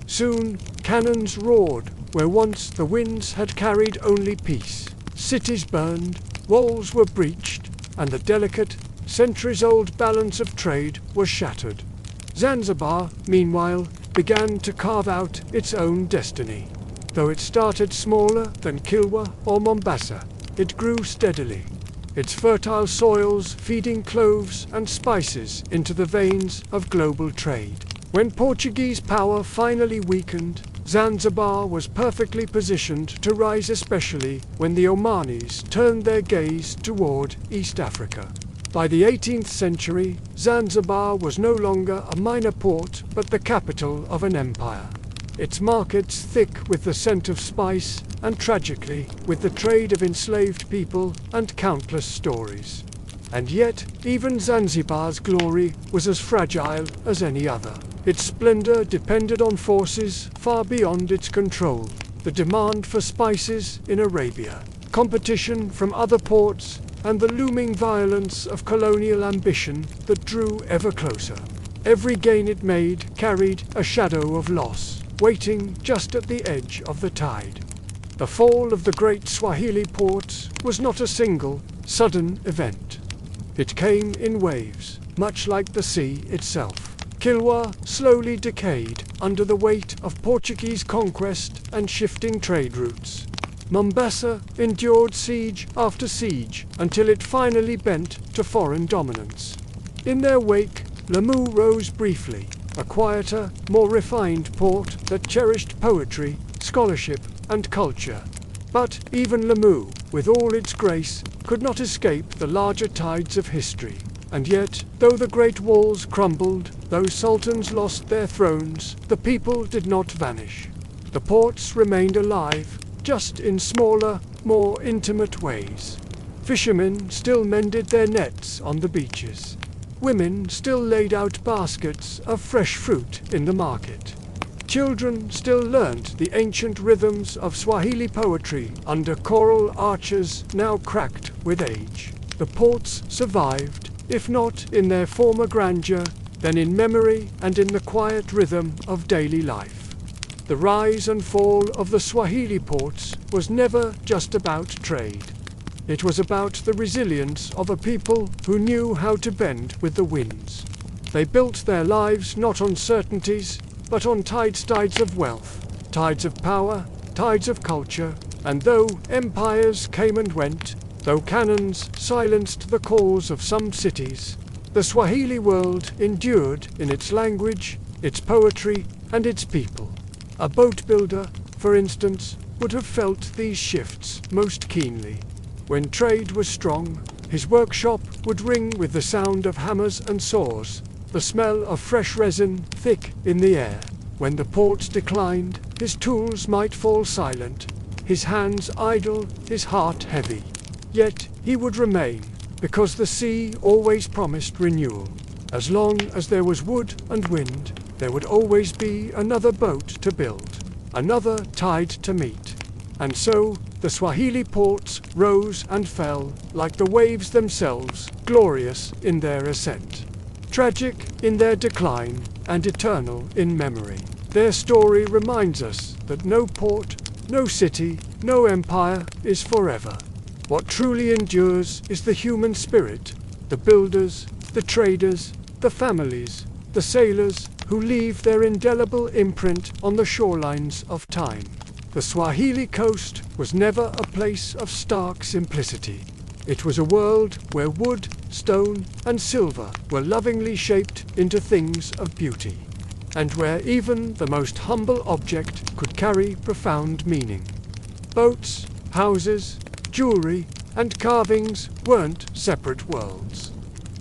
Soon, cannons roared where once the winds had carried only peace. Cities burned, walls were breached, and the delicate, centuries-old balance of trade was shattered. Zanzibar, meanwhile, began to carve out its own destiny. Though it started smaller than Kilwa or Mombasa, it grew steadily, its fertile soils feeding cloves and spices into the veins of global trade. When Portuguese power finally weakened, Zanzibar was perfectly positioned to rise, especially when the Omanis turned their gaze toward East Africa. By the 18th century, Zanzibar was no longer a minor port but the capital of an empire. Its markets thick with the scent of spice, and tragically, with the trade of enslaved people and countless stories. And yet, even Zanzibar's glory was as fragile as any other. Its splendor depended on forces far beyond its control. The demand for spices in Arabia, competition from other ports, and the looming violence of colonial ambition that drew ever closer. Every gain it made carried a shadow of loss, waiting just at the edge of the tide. The fall of the great Swahili ports was not a single, sudden event. It came in waves, much like the sea itself. Kilwa slowly decayed under the weight of Portuguese conquest and shifting trade routes. Mombasa endured siege after siege until it finally bent to foreign dominance. In their wake, Lamu rose briefly, a quieter, more refined port that cherished poetry, scholarship, and culture. But even Lamu, with all its grace, could not escape the larger tides of history. And yet, though the great walls crumbled, though sultans lost their thrones, the people did not vanish. The ports remained alive, just in smaller, more intimate ways. Fishermen still mended their nets on the beaches. Women still laid out baskets of fresh fruit in the market. Children still learnt the ancient rhythms of Swahili poetry under choral arches now cracked with age. The ports survived, if not in their former grandeur, then in memory and in the quiet rhythm of daily life. The rise and fall of the Swahili ports was never just about trade. It was about the resilience of a people who knew how to bend with the winds. They built their lives not on certainties, but on tides of wealth, tides of power, tides of culture, and though empires came and went, though cannons silenced the calls of some cities, the Swahili world endured in its language, its poetry, and its people. A boat builder, for instance, would have felt these shifts most keenly. When trade was strong, his workshop would ring with the sound of hammers and saws, the smell of fresh resin thick in the air. When the ports declined, his tools might fall silent, his hands idle, his heart heavy. Yet he would remain, because the sea always promised renewal. As long as there was wood and wind, there would always be another boat to build, another tide to meet. And so the Swahili ports rose and fell like the waves themselves, glorious in their ascent, tragic in their decline, and eternal in memory. Their story reminds us that no port, no city, no empire is forever. What truly endures is the human spirit, the builders, the traders, the families, the sailors who leave their indelible imprint on the shorelines of time. The Swahili coast was never a place of stark simplicity. It was a world where wood, stone, and silver were lovingly shaped into things of beauty, and where even the most humble object could carry profound meaning. Boats, houses, jewelry, and carvings weren't separate worlds,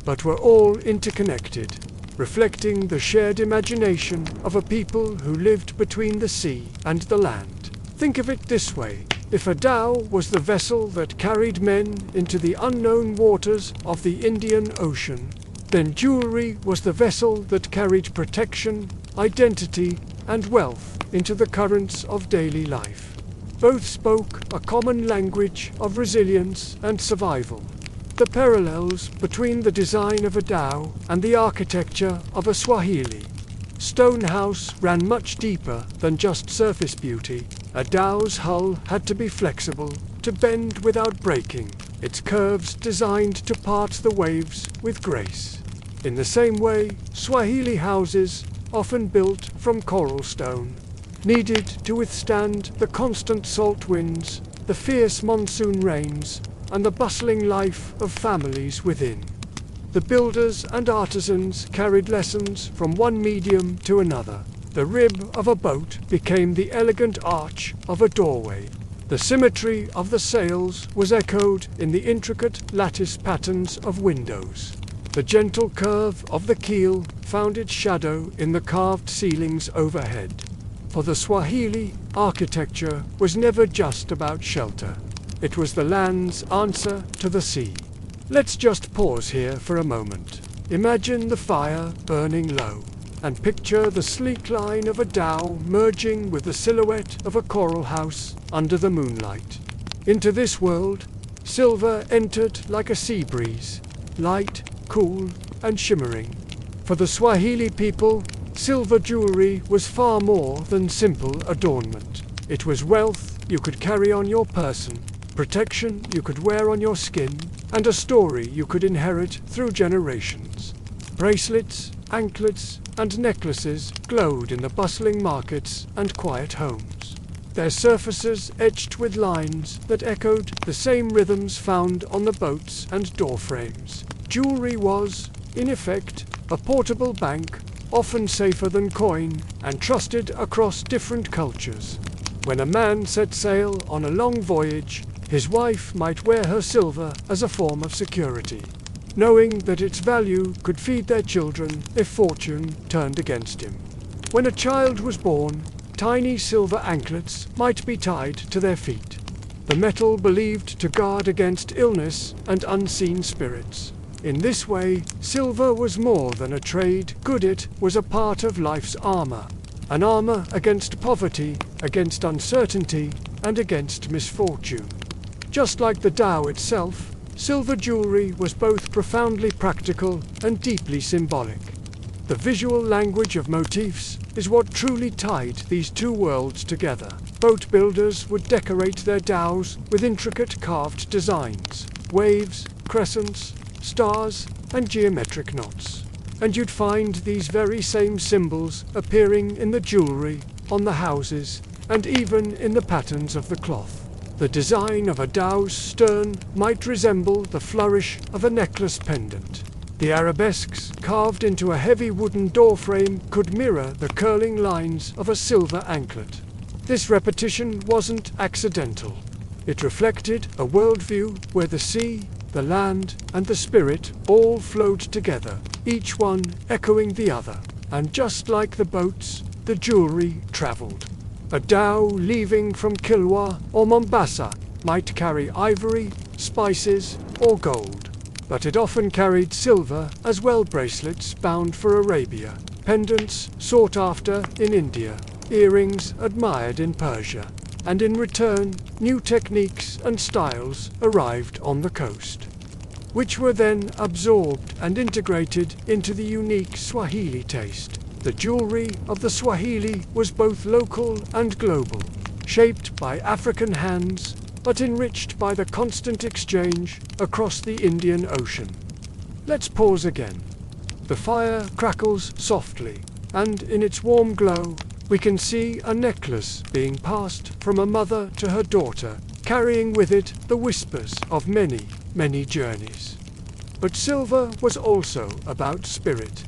but were all interconnected, reflecting the shared imagination of a people who lived between the sea and the land. Think of it this way: if a dhow was the vessel that carried men into the unknown waters of the Indian Ocean, then jewelry was the vessel that carried protection, identity, and wealth into the currents of daily life. Both spoke a common language of resilience and survival. The parallels between the design of a dhow and the architecture of a Swahili stone house ran much deeper than just surface beauty. A dhow's hull had to be flexible, to bend without breaking, its curves designed to part the waves with grace. In the same way, Swahili houses, often built from coral stone, needed to withstand the constant salt winds, the fierce monsoon rains, and the bustling life of families within. The builders and artisans carried lessons from one medium to another. The rib of a boat became the elegant arch of a doorway. The symmetry of the sails was echoed in the intricate lattice patterns of windows. The gentle curve of the keel found its shadow in the carved ceilings overhead. For the Swahili, architecture was never just about shelter. It was the land's answer to the sea. Let's just pause here for a moment. Imagine the fire burning low, and picture the sleek line of a dhow merging with the silhouette of a coral house under the moonlight. Into this world, silver entered like a sea breeze, light, cool, and shimmering. For the Swahili people, silver jewelry was far more than simple adornment. It was wealth you could carry on your person, protection you could wear on your skin, and a story you could inherit through generations. Bracelets, anklets, and necklaces glowed in the bustling markets and quiet homes, their surfaces etched with lines that echoed the same rhythms found on the boats and door frames. Jewelry was, in effect, a portable bank, often safer than coin, and trusted across different cultures. When a man set sail on a long voyage, his wife might wear her silver as a form of security, knowing that its value could feed their children if fortune turned against him. When a child was born, tiny silver anklets might be tied to their feet, the metal believed to guard against illness and unseen spirits. In this way, silver was more than a trade good, it was a part of life's armor, an armor against poverty, against uncertainty, and against misfortune. Just like the dhow itself, silver jewelry was both profoundly practical and deeply symbolic. The visual language of motifs is what truly tied these two worlds together. Boat builders would decorate their dhows with intricate carved designs, waves, crescents, stars, and geometric knots. And you'd find these very same symbols appearing in the jewelry, on the houses, and even in the patterns of the cloth. The design of a dhow's stern might resemble the flourish of a necklace pendant. The arabesques carved into a heavy wooden doorframe could mirror the curling lines of a silver anklet. This repetition wasn't accidental. It reflected a worldview where the sea, the land, and the spirit all flowed together, each one echoing the other. And just like the boats, the jewelry traveled. A dhow leaving from Kilwa or Mombasa might carry ivory, spices, or gold. but it often carried silver as well, bracelets bound for Arabia, pendants sought after in India, earrings admired in Persia, and in return new techniques and styles arrived on the coast, which were then absorbed and integrated into the unique Swahili taste. The jewelry of the Swahili was both local and global, shaped by African hands, but enriched by the constant exchange across the Indian Ocean. Let's pause again. The fire crackles softly, and in its warm glow, we can see a necklace being passed from a mother to her daughter, carrying with it the whispers of many, many journeys. But silver was also about spirit.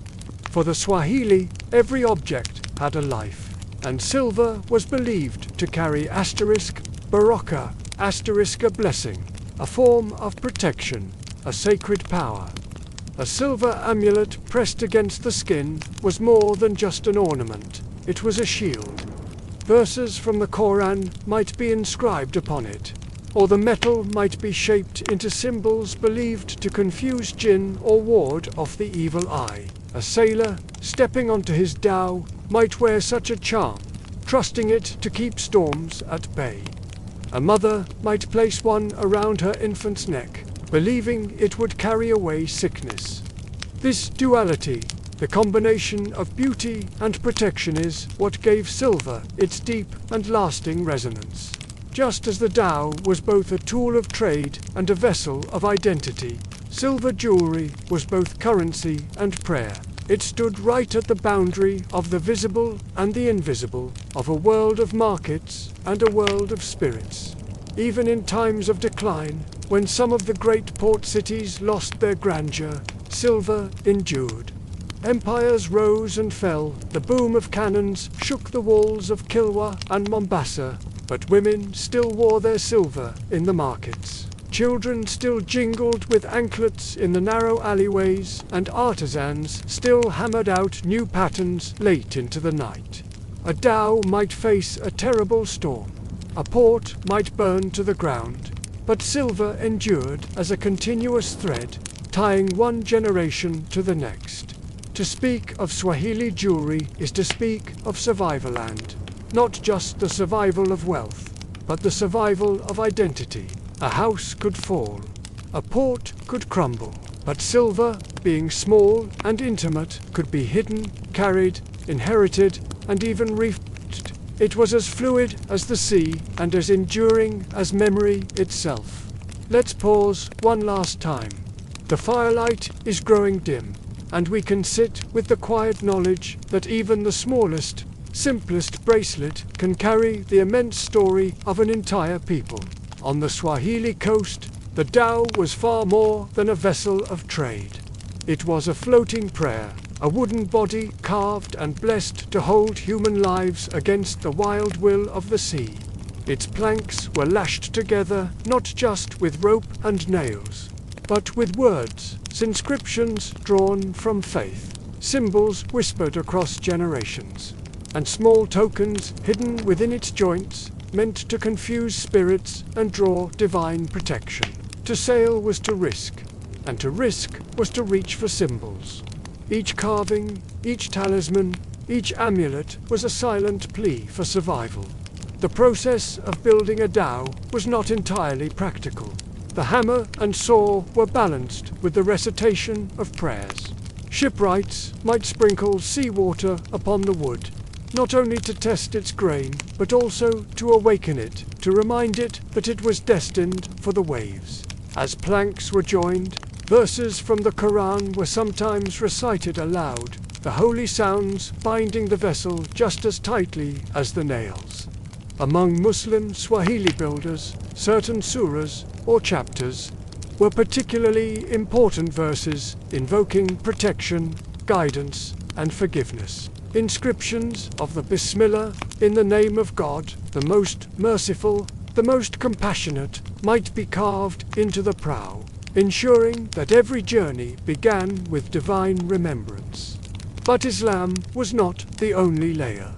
For the Swahili, every object had a life, and silver was believed to carry baraka, a blessing, a form of protection, a sacred power. A silver amulet pressed against the skin was more than just an ornament, it was a shield. Verses from the Koran might be inscribed upon it, or the metal might be shaped into symbols believed to confuse jinn or ward off the evil eye. A sailor, stepping onto his dhow, might wear such a charm, trusting it to keep storms at bay. A mother might place one around her infant's neck, believing it would carry away sickness. This duality, the combination of beauty and protection, is what gave silver its deep and lasting resonance. Just as the dhow was both a tool of trade and a vessel of identity, silver jewelry was both currency and prayer. It stood right at the boundary of the visible and the invisible, of a world of markets and a world of spirits. Even in times of decline, when some of the great port cities lost their grandeur, silver endured. Empires rose and fell, the boom of cannons shook the walls of Kilwa and Mombasa, but women still wore their silver in the markets. Children still jingled with anklets in the narrow alleyways, and artisans still hammered out new patterns late into the night. A dhow might face a terrible storm, a port might burn to the ground, but silver endured as a continuous thread, tying one generation to the next. To speak of Swahili jewelry is to speak of survival-land, not just the survival of wealth, but the survival of identity. A house could fall, a port could crumble, but silver, being small and intimate, could be hidden, carried, inherited, and even reefed. It was as fluid as the sea and as enduring as memory itself. Let's pause one last time. The firelight is growing dim, and we can sit with the quiet knowledge that even the smallest, simplest bracelet can carry the immense story of an entire people. On the Swahili coast, the dhow was far more than a vessel of trade. It was a floating prayer, a wooden body carved and blessed to hold human lives against the wild will of the sea. Its planks were lashed together not just with rope and nails, but with words, inscriptions drawn from faith, symbols whispered across generations, and small tokens hidden within its joints, meant to confuse spirits and draw divine protection. To sail was to risk, and to risk was to reach for symbols. Each carving, each talisman, each amulet was a silent plea for survival. The process of building a dhow was not entirely practical. The hammer and saw were balanced with the recitation of prayers. Shipwrights might sprinkle seawater upon the wood, not only to test its grain, but also to awaken it, to remind it that it was destined for the waves. As planks were joined, verses from the Quran were sometimes recited aloud, the holy sounds binding the vessel just as tightly as the nails. Among Muslim Swahili builders, certain surahs, or chapters, were particularly important verses invoking protection, guidance, and forgiveness. Inscriptions of the Bismillah, in the name of God, the most merciful, the most compassionate, might be carved into the prow, ensuring that every journey began with divine remembrance. But Islam was not the only layer.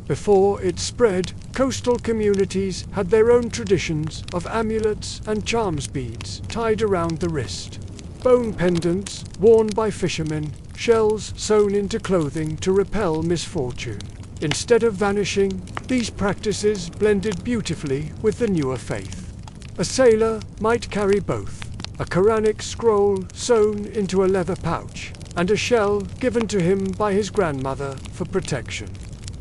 Before it spread, coastal communities had their own traditions of amulets and charms beads tied around the wrist. bone pendants worn by fishermen, shells sewn into clothing to repel misfortune. Instead of vanishing, these practices blended beautifully with the newer faith. A sailor might carry both, a Quranic scroll sewn into a leather pouch, and a shell given to him by his grandmother for protection.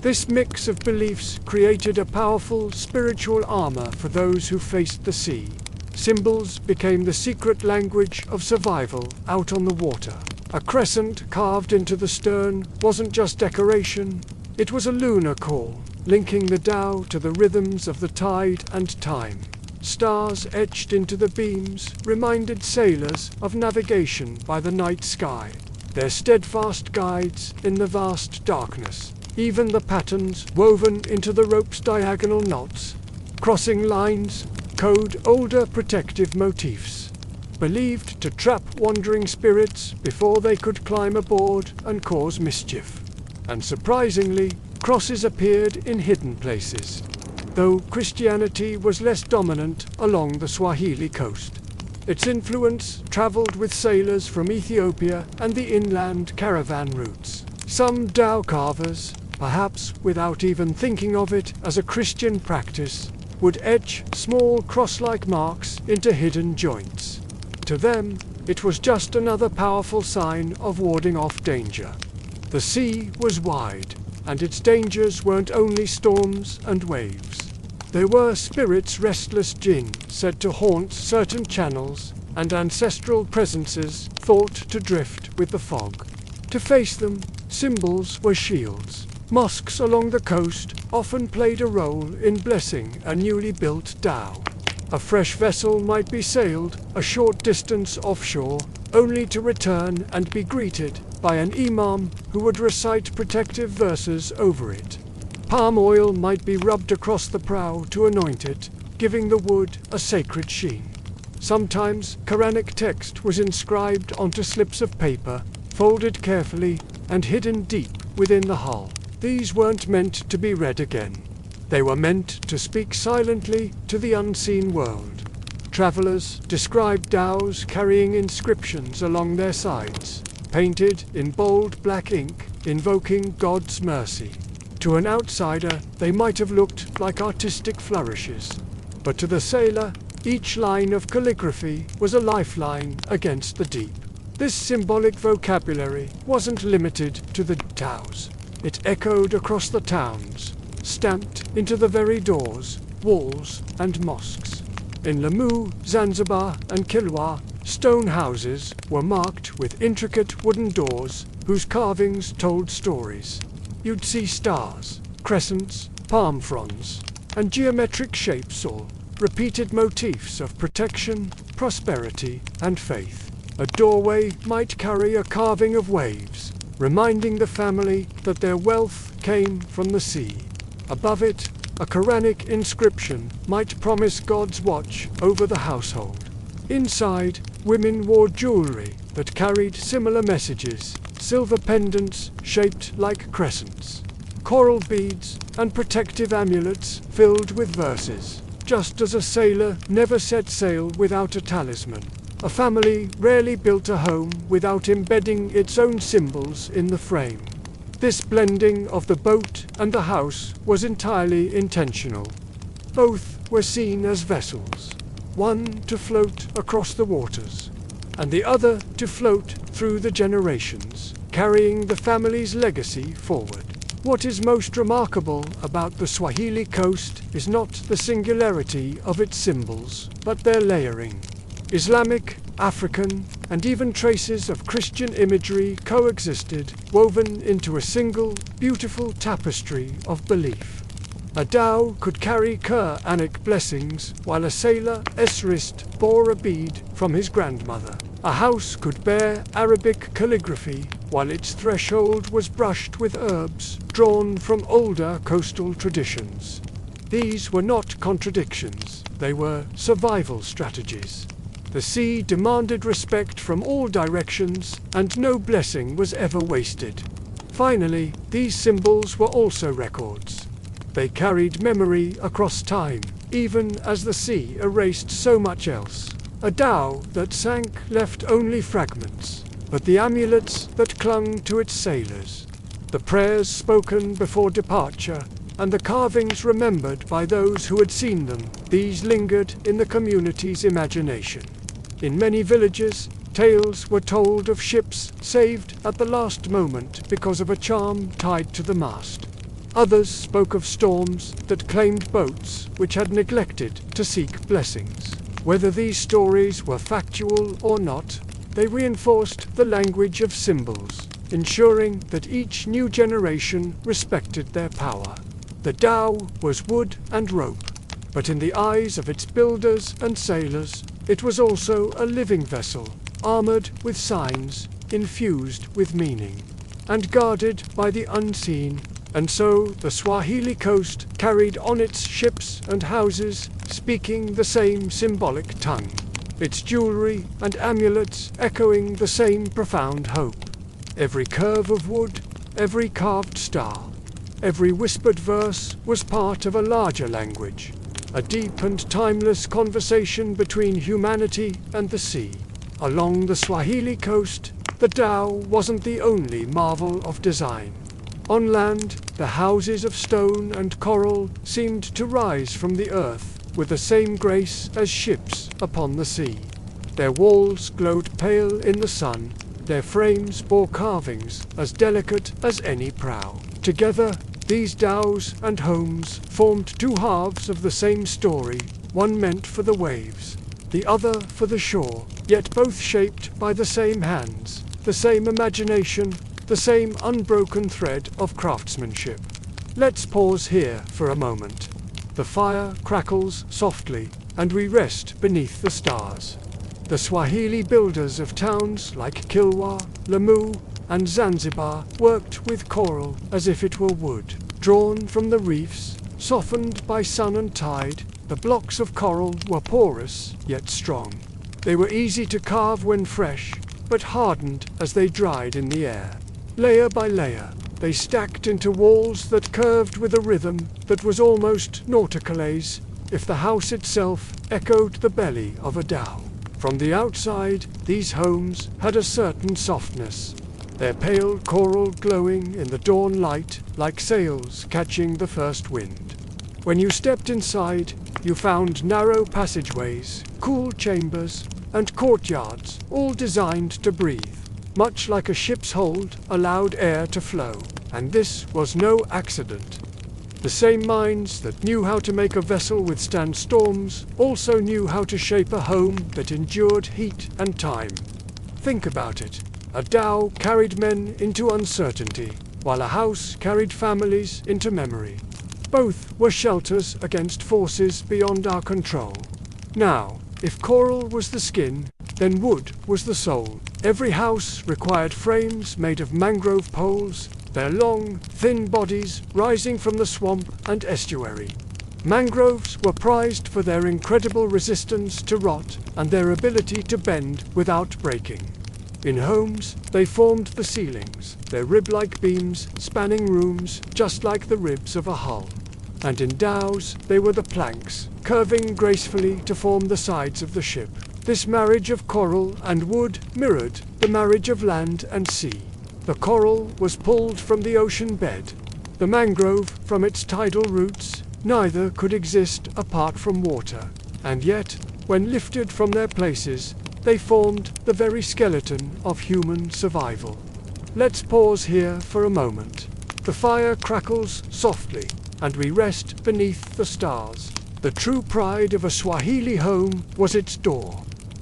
This mix of beliefs created a powerful spiritual armor for those who faced the sea. Symbols became the secret language of survival out on the water. A crescent carved into the stern wasn't just decoration, it was a lunar call, linking the dhow to the rhythms of the tide and time. Stars etched into the beams reminded sailors of navigation by the night sky, their steadfast guides in the vast darkness. Even the patterns woven into the rope's diagonal knots, crossing lines, code older protective motifs, believed to trap wandering spirits before they could climb aboard and cause mischief. And surprisingly, crosses appeared in hidden places, though Christianity was less dominant along the Swahili coast. Its influence traveled with sailors from Ethiopia and the inland caravan routes. Some dhow carvers, perhaps without even thinking of it as a Christian practice, would etch small cross-like marks into hidden joints. To them, it was just another powerful sign of warding off danger. The sea was wide, and its dangers weren't only storms and waves. There were spirits, restless jinn said to haunt certain channels, and ancestral presences thought to drift with the fog. To face them, symbols were shields. Mosques along the coast often played a role in blessing a newly built dhow. A fresh vessel might be sailed a short distance offshore, only to return and be greeted by an imam who would recite protective verses over it. Palm oil might be rubbed across the prow to anoint it, giving the wood a sacred sheen. Sometimes Quranic text was inscribed onto slips of paper, folded carefully and hidden deep within the hull. These weren't meant to be read again. They were meant to speak silently to the unseen world. Travelers described dhows carrying inscriptions along their sides, painted in bold black ink, invoking God's mercy. To an outsider, they might have looked like artistic flourishes, but to the sailor, each line of calligraphy was a lifeline against the deep. This symbolic vocabulary wasn't limited to the dhows. It echoed across the towns, stamped into the very doors, walls, and mosques. In Lamu, Zanzibar, and Kilwa, stone houses were marked with intricate wooden doors whose carvings told stories. You'd see stars, crescents, palm fronds, and geometric shapes, all repeated motifs of protection, prosperity, and faith. A doorway might carry a carving of waves, reminding the family that their wealth came from the sea. Above it, a Quranic inscription might promise God's watch over the household. Inside, women wore jewelry that carried similar messages, silver pendants shaped like crescents, coral beads, and protective amulets filled with verses. Just as a sailor never set sail without a talisman, a family rarely built a home without embedding its own symbols in the frame. This blending of the boat and the house was entirely intentional. Both were seen as vessels, one to float across the waters, and the other to float through the generations, carrying the family's legacy forward. What is most remarkable about the Swahili coast is not the singularity of its symbols, but their layering. Islamic, African, and even traces of Christian imagery coexisted, woven into a single, beautiful tapestry of belief. A dhow could carry Quranic blessings, while a sailor, Esrist, bore a bead from his grandmother. A house could bear Arabic calligraphy, while its threshold was brushed with herbs drawn from older coastal traditions. These were not contradictions, they were survival strategies. The sea demanded respect from all directions, and no blessing was ever wasted. Finally, these symbols were also records. They carried memory across time, even as the sea erased so much else. A dhow that sank left only fragments, but the amulets that clung to its sailors, the prayers spoken before departure, and the carvings remembered by those who had seen them, these lingered in the community's imagination. In many villages, tales were told of ships saved at the last moment because of a charm tied to the mast. Others spoke of storms that claimed boats which had neglected to seek blessings. Whether these stories were factual or not, they reinforced the language of symbols, ensuring that each new generation respected their power. The dhow was wood and rope, but in the eyes of its builders and sailors, it was also a living vessel, armored with signs, infused with meaning, and guarded by the unseen. And so the Swahili coast carried on its ships and houses, speaking the same symbolic tongue, its jewelry and amulets echoing the same profound hope. Every curve of wood, every carved star, every whispered verse was part of a larger language, a deep and timeless conversation between humanity and the sea. Along the Swahili coast, the dhow wasn't the only marvel of design. On land, the houses of stone and coral seemed to rise from the earth with the same grace as ships upon the sea. Their walls glowed pale in the sun, their frames bore carvings as delicate as any prow. Together, these dhows and homes formed two halves of the same story, one meant for the waves, the other for the shore, yet both shaped by the same hands, the same imagination, the same unbroken thread of craftsmanship. Let's pause here for a moment. The fire crackles softly, and we rest beneath the stars. The Swahili builders of towns like Kilwa, Lamu, and Zanzibar worked with coral as if it were wood, drawn from the reefs, softened by sun and tide. The blocks of coral were porous yet strong. They were easy to carve when fresh, but hardened as they dried in the air. Layer by layer, they stacked into walls that curved with a rhythm that was almost nauticalese, if the house itself echoed the belly of a dhow. From the outside, these homes had a certain softness, their pale coral glowing in the dawn light like sails catching the first wind. When you stepped inside, you found narrow passageways, cool chambers, and courtyards, all designed to breathe. Much like a ship's hold allowed air to flow, and this was no accident. The same minds that knew how to make a vessel withstand storms also knew how to shape a home that endured heat and time. Think about it. A dhow carried men into uncertainty, while a house carried families into memory. Both were shelters against forces beyond our control. Now, if coral was the skin, then wood was the soul. Every house required frames made of mangrove poles, their long, thin bodies rising from the swamp and estuary. Mangroves were prized for their incredible resistance to rot and their ability to bend without breaking. In homes, they formed the ceilings, their rib-like beams spanning rooms just like the ribs of a hull. And in dhows, they were the planks, curving gracefully to form the sides of the ship. This marriage of coral and wood mirrored the marriage of land and sea. The coral was pulled from the ocean bed, the mangrove from its tidal roots. Neither could exist apart from water, and yet, when lifted from their places, they formed the very skeleton of human survival. Let's pause here for a moment. The fire crackles softly, and we rest beneath the stars. The true pride of a Swahili home was its door.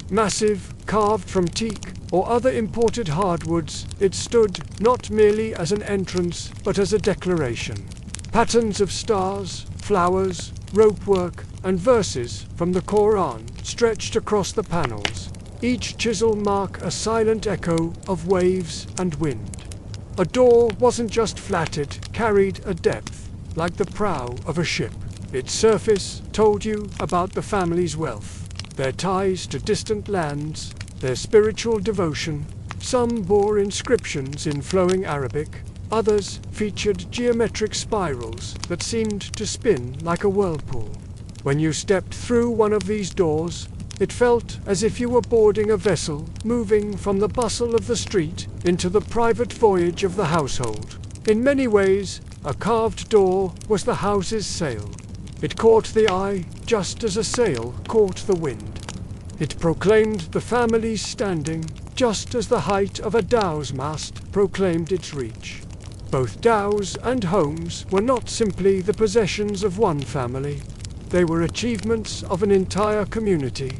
Massive, carved from teak or other imported hardwoods, it stood not merely as an entrance, but as a declaration. Patterns of stars, flowers, ropework, and verses from the Quran stretched across the panels. Each chisel mark a silent echo of waves and wind. A door wasn't just flat, it carried a depth, like the prow of a ship. Its surface told you about the family's wealth, their ties to distant lands, their spiritual devotion. Some bore inscriptions in flowing Arabic, others featured geometric spirals that seemed to spin like a whirlpool. When you stepped through one of these doors, It felt as if you were boarding a vessel, moving from the bustle of the street into the private voyage of the household. In many ways, a carved door was the house's sail. It caught the eye just as a sail caught the wind. It proclaimed the family's standing just as the height of a dhow's mast proclaimed its reach. Both dhows and homes were not simply the possessions of one family. They were achievements of an entire community.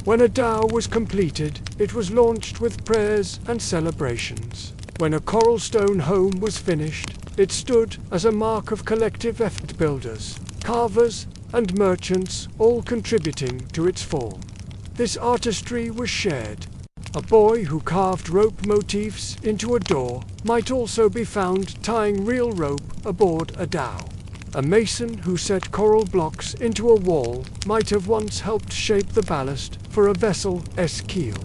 When a dhow was completed, it was launched with prayers and celebrations. When a coral stone home was finished, it stood as a mark of collective effort. Builders, carvers, and merchants all contributing to its form. This artistry was shared. A boy who carved rope motifs into a door might also be found tying real rope aboard a dhow. A mason who set coral blocks into a wall might have once helped shape the ballast for a vessel's keel.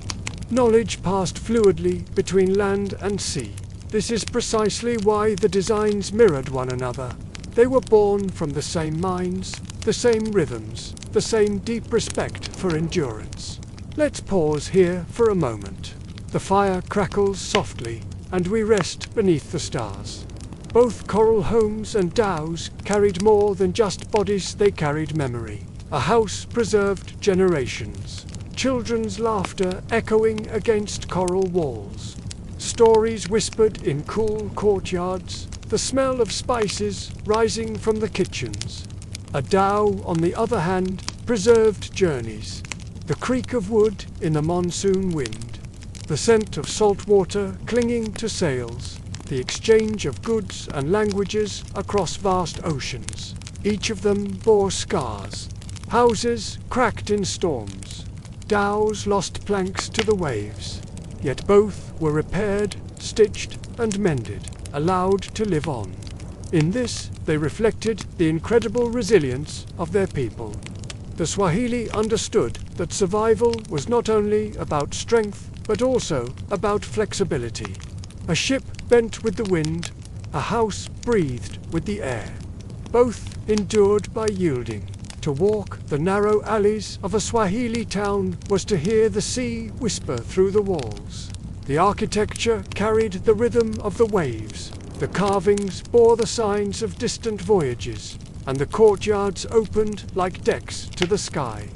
Knowledge passed fluidly between land and sea. This is precisely why the designs mirrored one another. They were born from the same minds, the same rhythms, the same deep respect for endurance. Let's pause here for a moment. The fire crackles softly, and we rest beneath the stars. Both coral homes and dhows carried more than just bodies, they carried memory. A house preserved generations. Children's laughter echoing against coral walls. Stories whispered in cool courtyards. The smell of spices rising from the kitchens. A dhow, on the other hand, preserved journeys. The creak of wood in the monsoon wind. The scent of salt water clinging to sails. The exchange of goods and languages across vast oceans. Each of them bore scars. Houses cracked in storms. Dhows lost planks to the waves. Yet both were repaired, stitched, and mended, allowed to live on. In this, they reflected the incredible resilience of their people. The Swahili understood that survival was not only about strength, but also about flexibility. A ship bent with the wind, a house breathed with the air. Both endured by yielding. To walk the narrow alleys of a Swahili town was to hear the sea whisper through the walls. The architecture carried the rhythm of the waves. The carvings bore the signs of distant voyages, and the courtyards opened like decks to the sky.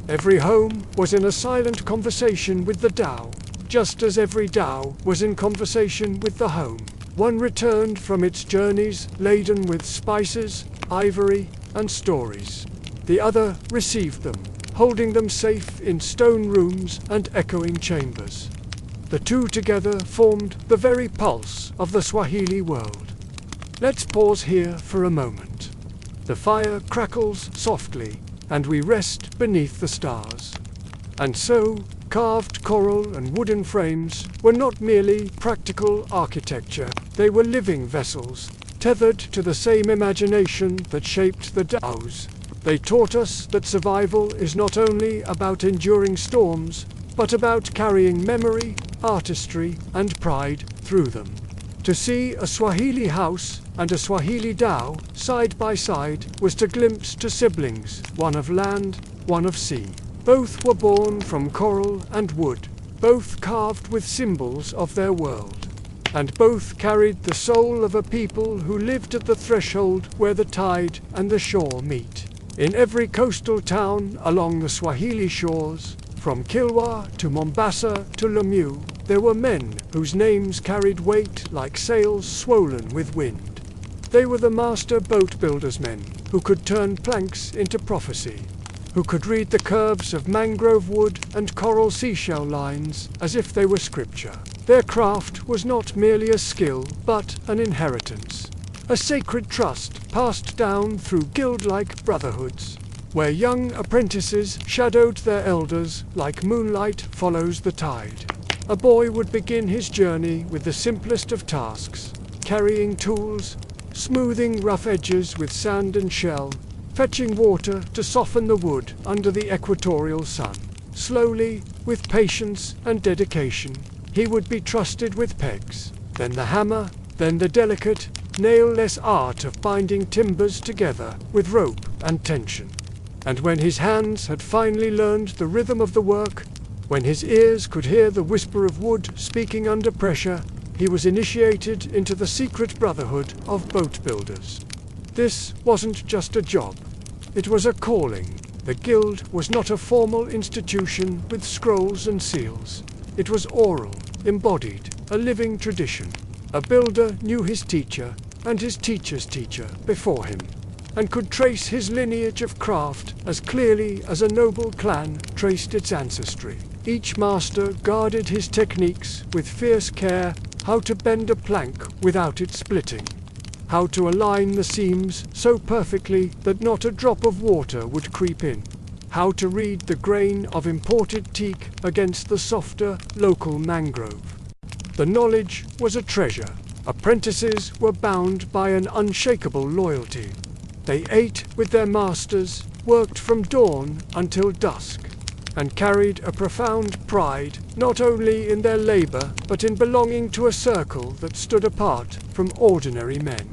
Every home was in a silent conversation with the dhow, just as every dhow was in conversation with the home. One returned from its journeys laden with spices, ivory, and stories. The other received them, holding them safe in stone rooms and echoing chambers. The two together formed the very pulse of the Swahili world. Let's pause here for a moment. The fire crackles softly, and we rest beneath the stars. And so, carved coral and wooden frames were not merely practical architecture, they were living vessels, tethered to the same imagination that shaped the dhows. They taught us that survival is not only about enduring storms, but about carrying memory, artistry, and pride through them. To see a Swahili house and a Swahili dhow side by side was to glimpse two siblings, one of land, one of sea. Both were born from coral and wood, both carved with symbols of their world, and both carried the soul of a people who lived at the threshold where the tide and the shore meet. In every coastal town along the Swahili shores, from Kilwa to Mombasa to Lamu, there were men whose names carried weight like sails swollen with wind. They were the master boat builders men who could turn planks into prophecy, who could read the curves of mangrove wood and coral seashell lines as if they were scripture. Their craft was not merely a skill, but an inheritance, a sacred trust passed down through guild-like brotherhoods, where young apprentices shadowed their elders like moonlight follows the tide. A boy would begin his journey with the simplest of tasks, carrying tools, smoothing rough edges with sand and shell, fetching water to soften the wood under the equatorial sun. Slowly, with patience and dedication, he would be trusted with pegs, then the hammer, then the delicate, nail-less art of binding timbers together with rope and tension. And when his hands had finally learned the rhythm of the work, when his ears could hear the whisper of wood speaking under pressure, he was initiated into the secret brotherhood of boat builders. This wasn't just a job. It was a calling. The guild was not a formal institution with scrolls and seals. It was oral, embodied, a living tradition. A builder knew his teacher and his teacher's teacher before him, and could trace his lineage of craft as clearly as a noble clan traced its ancestry. Each master guarded his techniques with fierce care, how to bend a plank without it splitting, how to align the seams so perfectly that not a drop of water would creep in, how to read the grain of imported teak against the softer local mangrove. The knowledge was a treasure. Apprentices were bound by an unshakable loyalty. They ate with their masters, worked from dawn until dusk, and carried a profound pride not only in their labor but in belonging to a circle that stood apart from ordinary men.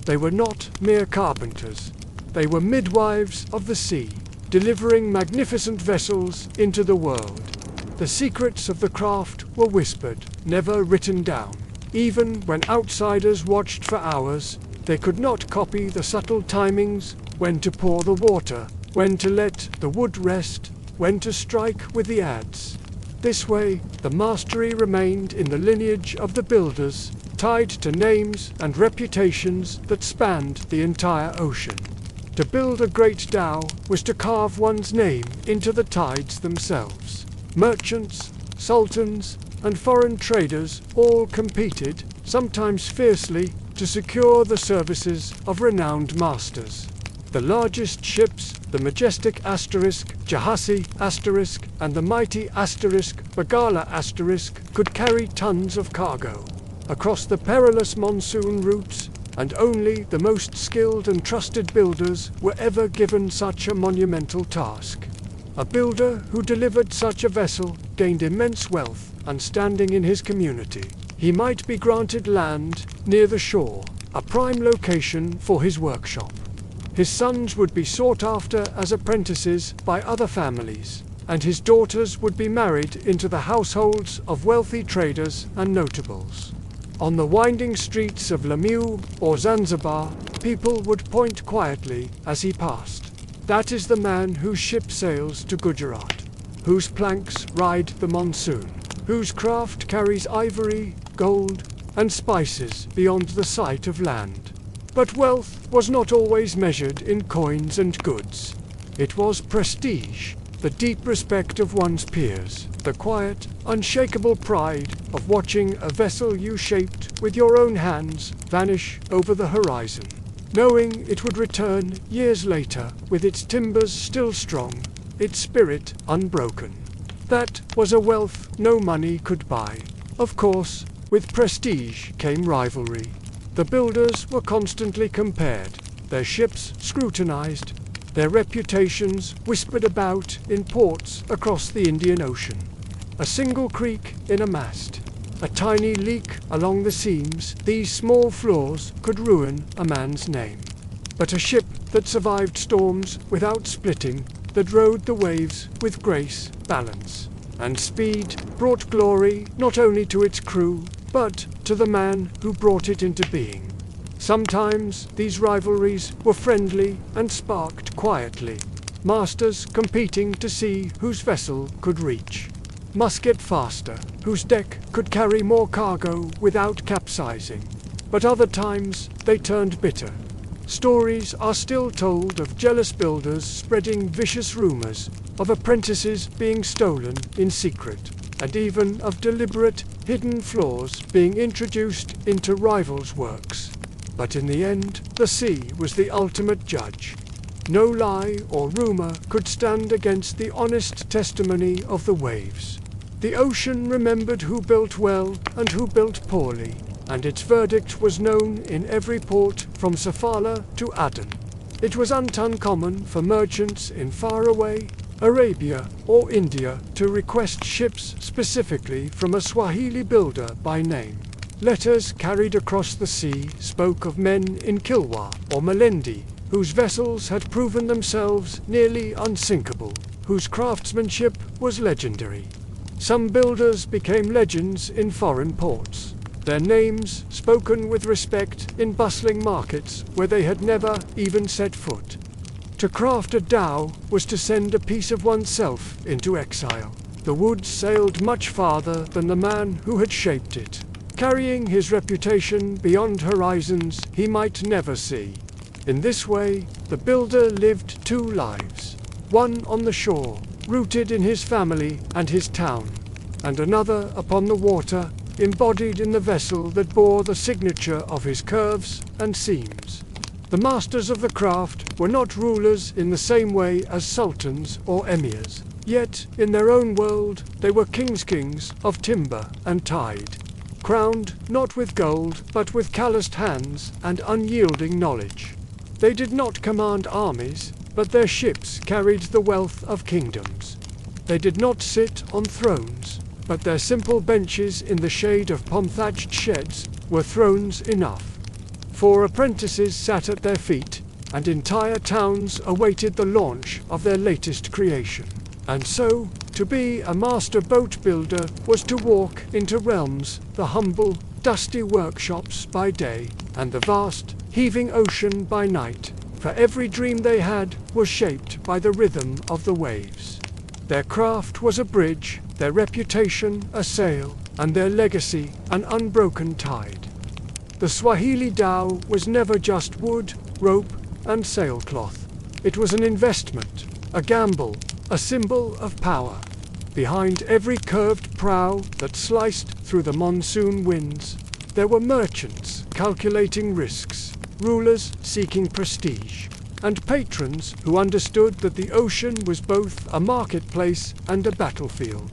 They were not mere carpenters. They were midwives of the sea, delivering magnificent vessels into the world. The secrets of the craft were whispered, never written down. Even when outsiders watched for hours, they could not copy the subtle timings, when to pour the water, when to let the wood rest, when to strike with the adze. This way, the mastery remained in the lineage of the builders, tied to names and reputations that spanned the entire ocean. To build a great dhow was to carve one's name into the tides themselves. Merchants, sultans, and foreign traders all competed, sometimes fiercely, to secure the services of renowned masters. The largest ships, the majestic Jahazi, and the mighty Bagala could carry tons of cargo across the perilous monsoon routes, and only the most skilled and trusted builders were ever given such a monumental task. A builder who delivered such a vessel gained immense wealth and standing in his community. He might be granted land near the shore, a prime location for his workshop. His sons would be sought after as apprentices by other families, and his daughters would be married into the households of wealthy traders and notables. On the winding streets of Lamu or Zanzibar, people would point quietly as he passed. That is the man whose ship sails to Gujarat, whose planks ride the monsoon, whose craft carries ivory, gold, and spices beyond the sight of land. But wealth was not always measured in coins and goods. It was prestige, the deep respect of one's peers, the quiet, unshakable pride of watching a vessel you shaped with your own hands vanish over the horizon, knowing it would return years later with its timbers still strong, its spirit unbroken. That was a wealth no money could buy. Of course, with prestige came rivalry. The builders were constantly compared, their ships scrutinized, their reputations whispered about in ports across the Indian Ocean. A single creak in a mast, a tiny leak along the seams, these small flaws could ruin a man's name. But a ship that survived storms without splitting, that rode the waves with grace, balance, and speed, brought glory not only to its crew, but to the man who brought it into being. Sometimes these rivalries were friendly and sparked quietly, masters competing to see whose vessel could reach, musket faster, whose deck could carry more cargo without capsizing. But other times they turned bitter. Stories are still told of jealous builders spreading vicious rumors, of apprentices being stolen in secret, and even of deliberate, hidden flaws being introduced into rivals' works. But in the end, the sea was the ultimate judge. No lie or rumor could stand against the honest testimony of the waves. The ocean remembered who built well and who built poorly, and its verdict was known in every port from Safala to Aden. It was uncommon for merchants in faraway Arabia or India to request ships specifically from a Swahili builder by name. Letters carried across the sea spoke of men in Kilwa or Malindi, whose vessels had proven themselves nearly unsinkable, whose craftsmanship was legendary. Some builders became legends in foreign ports, their names spoken with respect in bustling markets where they had never even set foot. To craft a dhow was to send a piece of oneself into exile. The wood sailed much farther than the man who had shaped it, carrying his reputation beyond horizons he might never see. In this way, the builder lived two lives, one on the shore, rooted in his family and his town, and another upon the water, embodied in the vessel that bore the signature of his curves and seams. The masters of the craft were not rulers in the same way as sultans or emirs, yet in their own world they were kings of timber and tide, crowned not with gold but with calloused hands and unyielding knowledge. They did not command armies, but their ships carried the wealth of kingdoms. They did not sit on thrones, but their simple benches in the shade of palm-thatched sheds were thrones enough. 4 apprentices sat at their feet, and entire towns awaited the launch of their latest creation. And so, to be a master boat builder was to walk into realms, the humble, dusty workshops by day, and the vast, heaving ocean by night, for every dream they had was shaped by the rhythm of the waves. Their craft was a bridge, their reputation a sail, and their legacy an unbroken tide. The Swahili dhow was never just wood, rope, and sailcloth. It was an investment, a gamble, a symbol of power. Behind every curved prow that sliced through the monsoon winds, there were merchants calculating risks, rulers seeking prestige, and patrons who understood that the ocean was both a marketplace and a battlefield.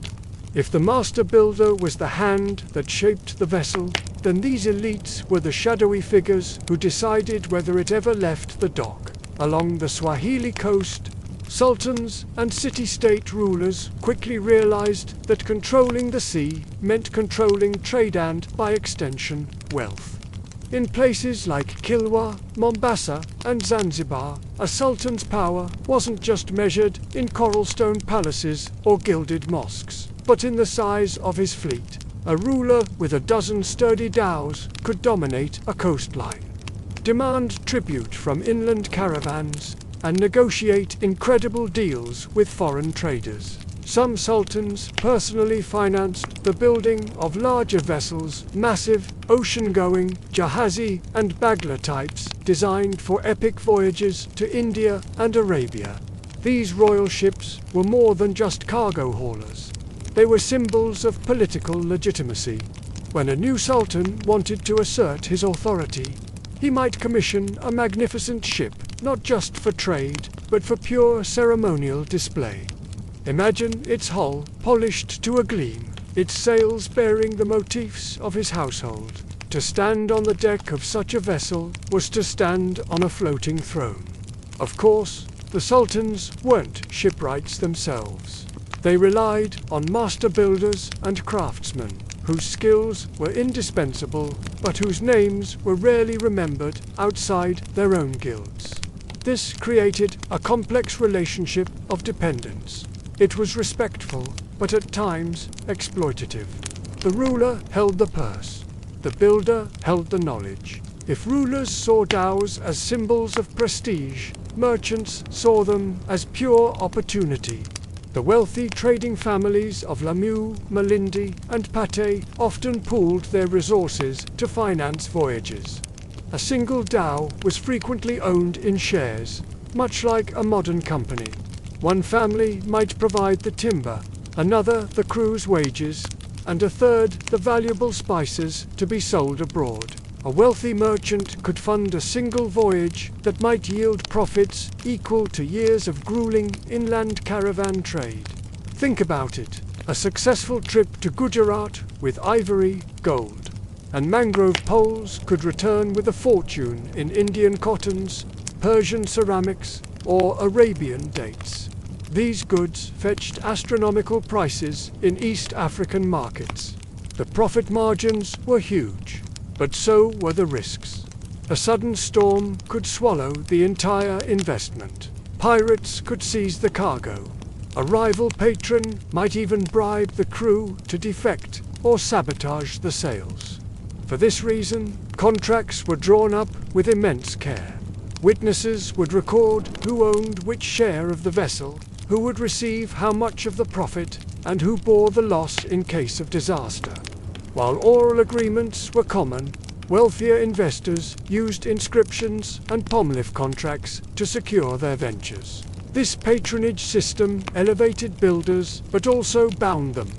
If the master builder was the hand that shaped the vessel, then these elites were the shadowy figures who decided whether it ever left the dock. Along the Swahili coast, sultans and city-state rulers quickly realized that controlling the sea meant controlling trade and, by extension, wealth. In places like Kilwa, Mombasa, and Zanzibar, a sultan's power wasn't just measured in coral stone palaces or gilded mosques, but in the size of his fleet. A ruler with a dozen sturdy dhows could dominate a coastline, demand tribute from inland caravans, and negotiate incredible deals with foreign traders. Some sultans personally financed the building of larger vessels, massive, ocean-going, jahazi and bagla types, designed for epic voyages to India and Arabia. These royal ships were more than just cargo haulers. They were symbols of political legitimacy. When a new sultan wanted to assert his authority, he might commission a magnificent ship, not just for trade, but for pure ceremonial display. Imagine its hull polished to a gleam, its sails bearing the motifs of his household. To stand on the deck of such a vessel was to stand on a floating throne. Of course, the sultans weren't shipwrights themselves. They relied on master builders and craftsmen, whose skills were indispensable, but whose names were rarely remembered outside their own guilds. This created a complex relationship of dependence. It was respectful, but at times exploitative. The ruler held the purse. The builder held the knowledge. If rulers saw dhows as symbols of prestige, merchants saw them as pure opportunity. The wealthy trading families of Lamu, Malindi, and Pate often pooled their resources to finance voyages. A single dhow was frequently owned in shares, much like a modern company. One family might provide the timber, another the crew's wages, and a third the valuable spices to be sold abroad. A wealthy merchant could fund a single voyage that might yield profits equal to years of grueling inland caravan trade. Think about it. A successful trip to Gujarat with ivory, gold, and mangrove poles could return with a fortune in Indian cottons, Persian ceramics, or Arabian dates. These goods fetched astronomical prices in East African markets. The profit margins were huge, but so were the risks. A sudden storm could swallow the entire investment. Pirates could seize the cargo. A rival patron might even bribe the crew to defect or sabotage the sails. For this reason, contracts were drawn up with immense care. Witnesses would record who owned which share of the vessel, who would receive how much of the profit, and who bore the loss in case of disaster. While oral agreements were common, wealthier investors used inscriptions and pomleaf contracts to secure their ventures. This patronage system elevated builders but also bound them.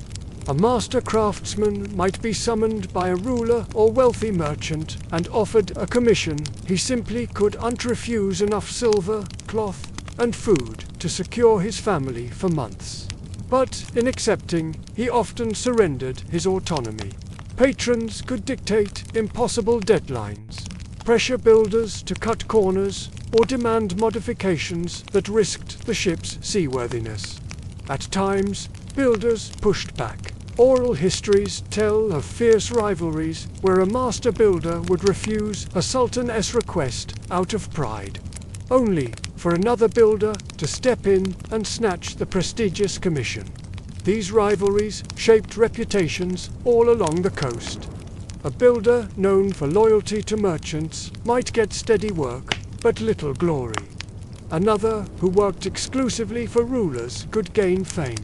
A master craftsman might be summoned by a ruler or wealthy merchant and offered a commission. He simply couldn't refuse enough silver, cloth, and food to secure his family for months. But in accepting, he often surrendered his autonomy. Patrons could dictate impossible deadlines, pressure builders to cut corners, or demand modifications that risked the ship's seaworthiness. At times, builders pushed back. Oral histories tell of fierce rivalries where a master builder would refuse a sultan's request out of pride, only for another builder to step in and snatch the prestigious commission. These rivalries shaped reputations all along the coast. A builder known for loyalty to merchants might get steady work, but little glory. Another who worked exclusively for rulers could gain fame,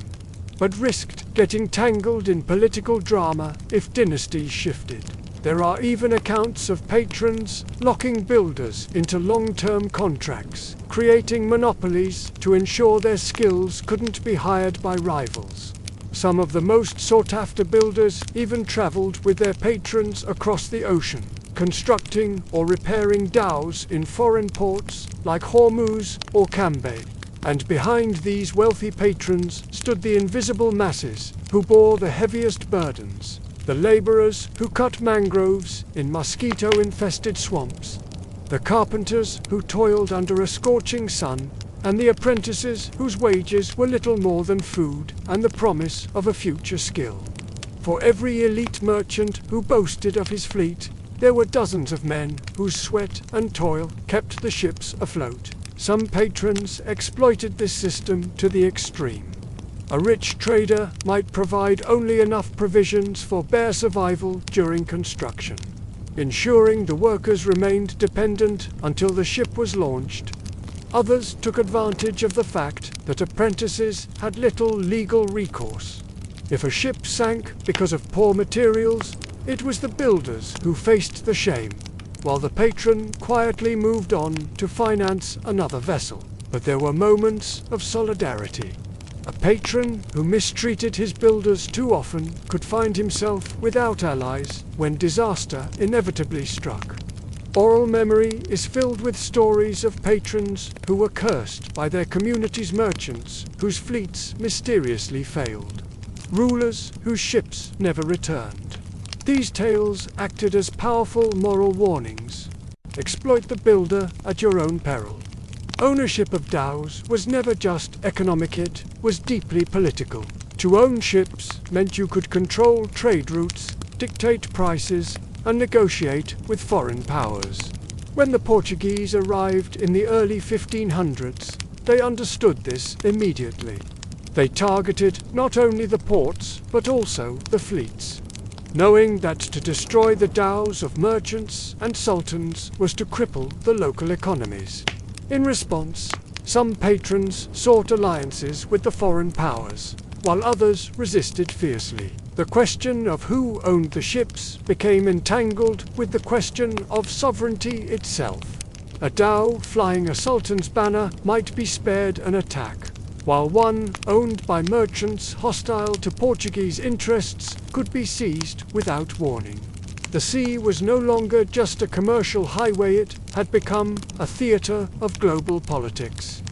but risked getting tangled in political drama if dynasties shifted. There are even accounts of patrons locking builders into long-term contracts, creating monopolies to ensure their skills couldn't be hired by rivals. Some of the most sought-after builders even traveled with their patrons across the ocean, constructing or repairing dhows in foreign ports like Hormuz or Cambay. And behind these wealthy patrons stood the invisible masses who bore the heaviest burdens. The laborers who cut mangroves in mosquito-infested swamps, the carpenters who toiled under a scorching sun, and the apprentices whose wages were little more than food and the promise of a future skill. For every elite merchant who boasted of his fleet, there were dozens of men whose sweat and toil kept the ships afloat. Some patrons exploited this system to the extreme. A rich trader might provide only enough provisions for bare survival during construction, ensuring the workers remained dependent until the ship was launched. Others took advantage of the fact that apprentices had little legal recourse. If a ship sank because of poor materials, it was the builders who faced the shame, while the patron quietly moved on to finance another vessel. But there were moments of solidarity. A patron who mistreated his builders too often could find himself without allies when disaster inevitably struck. Oral memory is filled with stories of patrons who were cursed by their community's merchants whose fleets mysteriously failed, rulers whose ships never returned. These tales acted as powerful moral warnings. Exploit the builder at your own peril. Ownership of dhows was never just economic, it was deeply political. To own ships meant you could control trade routes, dictate prices, and negotiate with foreign powers. When the Portuguese arrived in the early 1500s, they understood this immediately. They targeted not only the ports, but also the fleets, knowing that to destroy the dhows of merchants and sultans was to cripple the local economies. In response, some patrons sought alliances with the foreign powers, while others resisted fiercely. The question of who owned the ships became entangled with the question of sovereignty itself. A dhow flying a sultan's banner might be spared an attack, while one owned by merchants hostile to Portuguese interests could be seized without warning. The sea was no longer just a commercial highway, it had become a theater of global politics.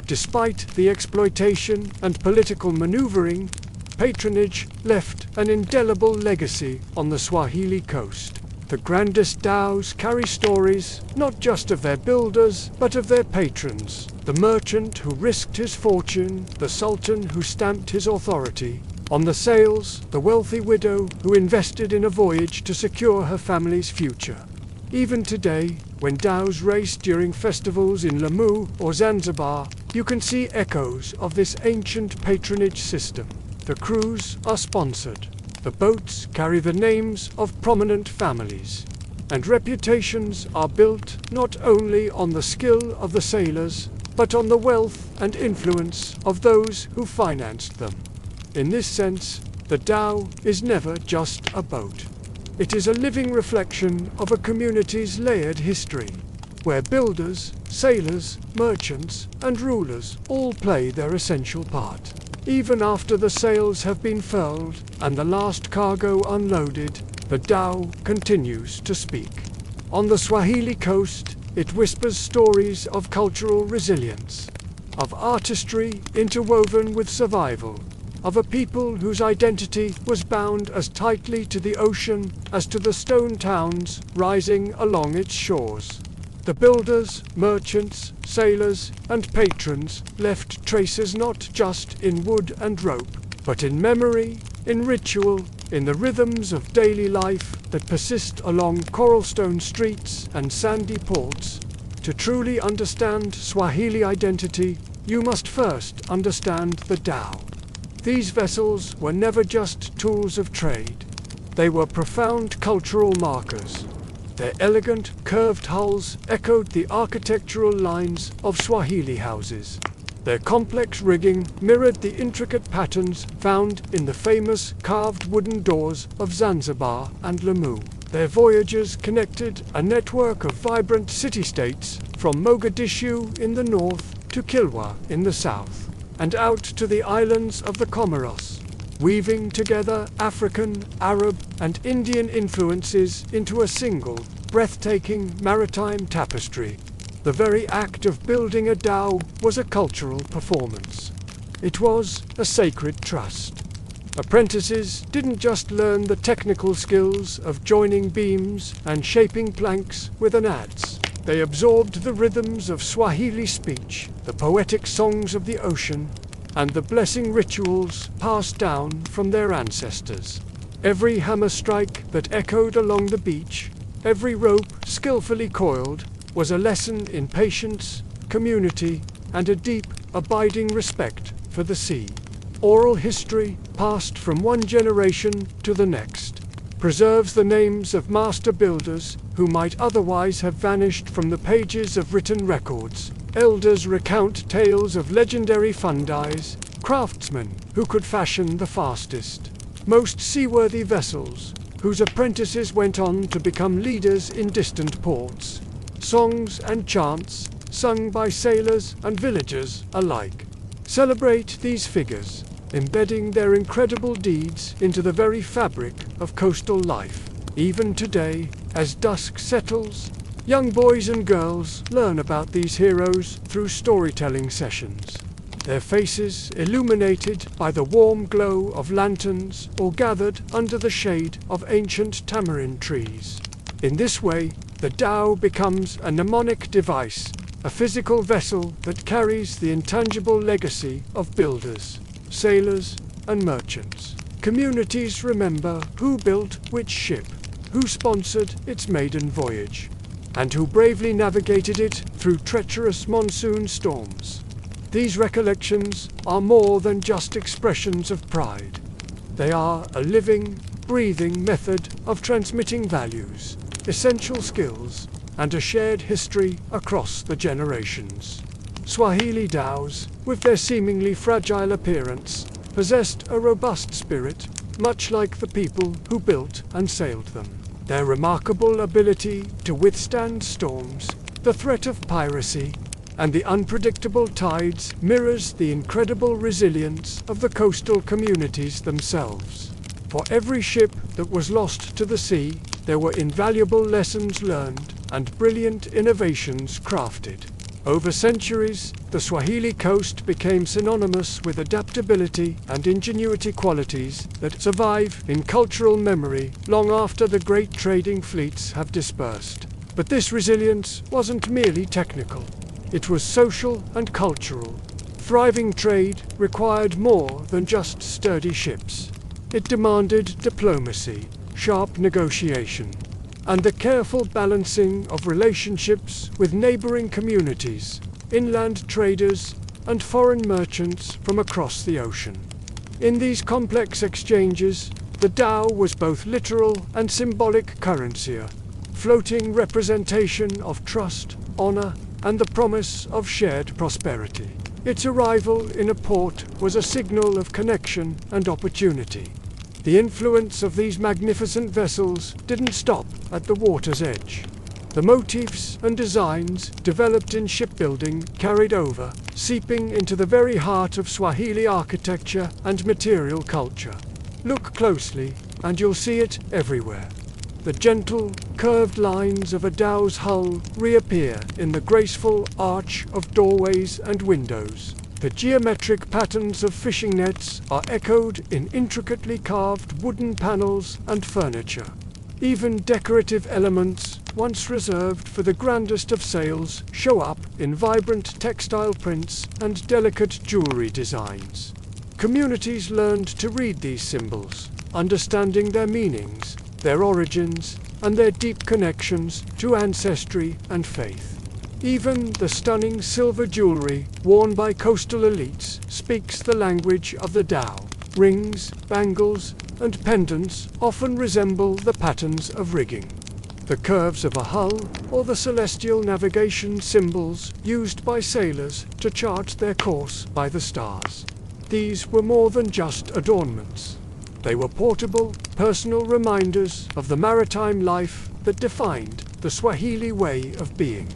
Despite the exploitation and political maneuvering, patronage left an indelible legacy on the Swahili coast. The grandest dhows carry stories not just of their builders, but of their patrons. The merchant who risked his fortune, the sultan who stamped his authority. On the sails, the wealthy widow who invested in a voyage to secure her family's future. Even today, when dhows race during festivals in Lamu or Zanzibar, you can see echoes of this ancient patronage system. The crews are sponsored. The boats carry the names of prominent families. And reputations are built not only on the skill of the sailors, but on the wealth and influence of those who financed them. In this sense, the dhow is never just a boat. It is a living reflection of a community's layered history, where builders, sailors, merchants, and rulers all play their essential part. Even after the sails have been furled and the last cargo unloaded, the dhow continues to speak. On the Swahili coast, it whispers stories of cultural resilience, of artistry interwoven with survival, of a people whose identity was bound as tightly to the ocean as to the stone towns rising along its shores. The builders, merchants, sailors, and patrons left traces not just in wood and rope, but in memory, in ritual, in the rhythms of daily life that persist along coralstone streets and sandy ports. To truly understand Swahili identity, you must first understand the dhow. These vessels were never just tools of trade. They were profound cultural markers. Their elegant, curved hulls echoed the architectural lines of Swahili houses. Their complex rigging mirrored the intricate patterns found in the famous carved wooden doors of Zanzibar and Lamu. Their voyages connected a network of vibrant city-states from Mogadishu in the north to Kilwa in the south, and out to the islands of the Comoros, weaving together African, Arab, and Indian influences into a single, breathtaking maritime tapestry. The very act of building a dhow was a cultural performance. It was a sacred trust. Apprentices didn't just learn the technical skills of joining beams and shaping planks with an adze. They absorbed the rhythms of Swahili speech, the poetic songs of the ocean, and the blessing rituals passed down from their ancestors. Every hammer strike that echoed along the beach, every rope skillfully coiled, was a lesson in patience, community, and a deep, abiding respect for the sea. Oral history, passed from one generation to the next, preserves the names of master builders who might otherwise have vanished from the pages of written records. Elders recount tales of legendary fundis, craftsmen who could fashion the fastest, most seaworthy vessels, whose apprentices went on to become leaders in distant ports. Songs and chants, sung by sailors and villagers alike, celebrate these figures, embedding their incredible deeds into the very fabric of coastal life. Even today, as dusk settles, young boys and girls learn about these heroes through storytelling sessions, their faces illuminated by the warm glow of lanterns or gathered under the shade of ancient tamarind trees. In this way, the dhow becomes a mnemonic device, a physical vessel that carries the intangible legacy of builders, sailors, and merchants. Communities remember who built which ship, who sponsored its maiden voyage, and who bravely navigated it through treacherous monsoon storms. These recollections are more than just expressions of pride. They are a living, breathing method of transmitting values, essential skills, and a shared history across the generations. Swahili dhows, with their seemingly fragile appearance, possessed a robust spirit, much like the people who built and sailed them. Their remarkable ability to withstand storms, the threat of piracy, and the unpredictable tides mirrors the incredible resilience of the coastal communities themselves. For every ship that was lost to the sea, there were invaluable lessons learned and brilliant innovations crafted. Over centuries, the Swahili coast became synonymous with adaptability and ingenuity qualities that survive in cultural memory long after the great trading fleets have dispersed. But this resilience wasn't merely technical. It was social and cultural. Thriving trade required more than just sturdy ships. It demanded diplomacy, sharp negotiation, and the careful balancing of relationships with neighboring communities, inland traders, and foreign merchants from across the ocean. In these complex exchanges, the dhow was both literal and symbolic currency, a floating representation of trust, honor, and the promise of shared prosperity. Its arrival in a port was a signal of connection and opportunity. The influence of these magnificent vessels didn't stop at the water's edge. The motifs and designs developed in shipbuilding carried over, seeping into the very heart of Swahili architecture and material culture. Look closely, and you'll see it everywhere. The gentle, curved lines of a dhow's hull reappear in the graceful arch of doorways and windows. The geometric patterns of fishing nets are echoed in intricately carved wooden panels and furniture. Even decorative elements, once reserved for the grandest of sails, show up in vibrant textile prints and delicate jewelry designs. Communities learned to read these symbols, understanding their meanings, their origins, and their deep connections to ancestry and faith. Even the stunning silver jewelry worn by coastal elites speaks the language of the dhow. Rings, bangles, and pendants often resemble the patterns of rigging, the curves of a hull, or the celestial navigation symbols used by sailors to chart their course by the stars. These were more than just adornments. They were portable, personal reminders of the maritime life that defined the Swahili way of being.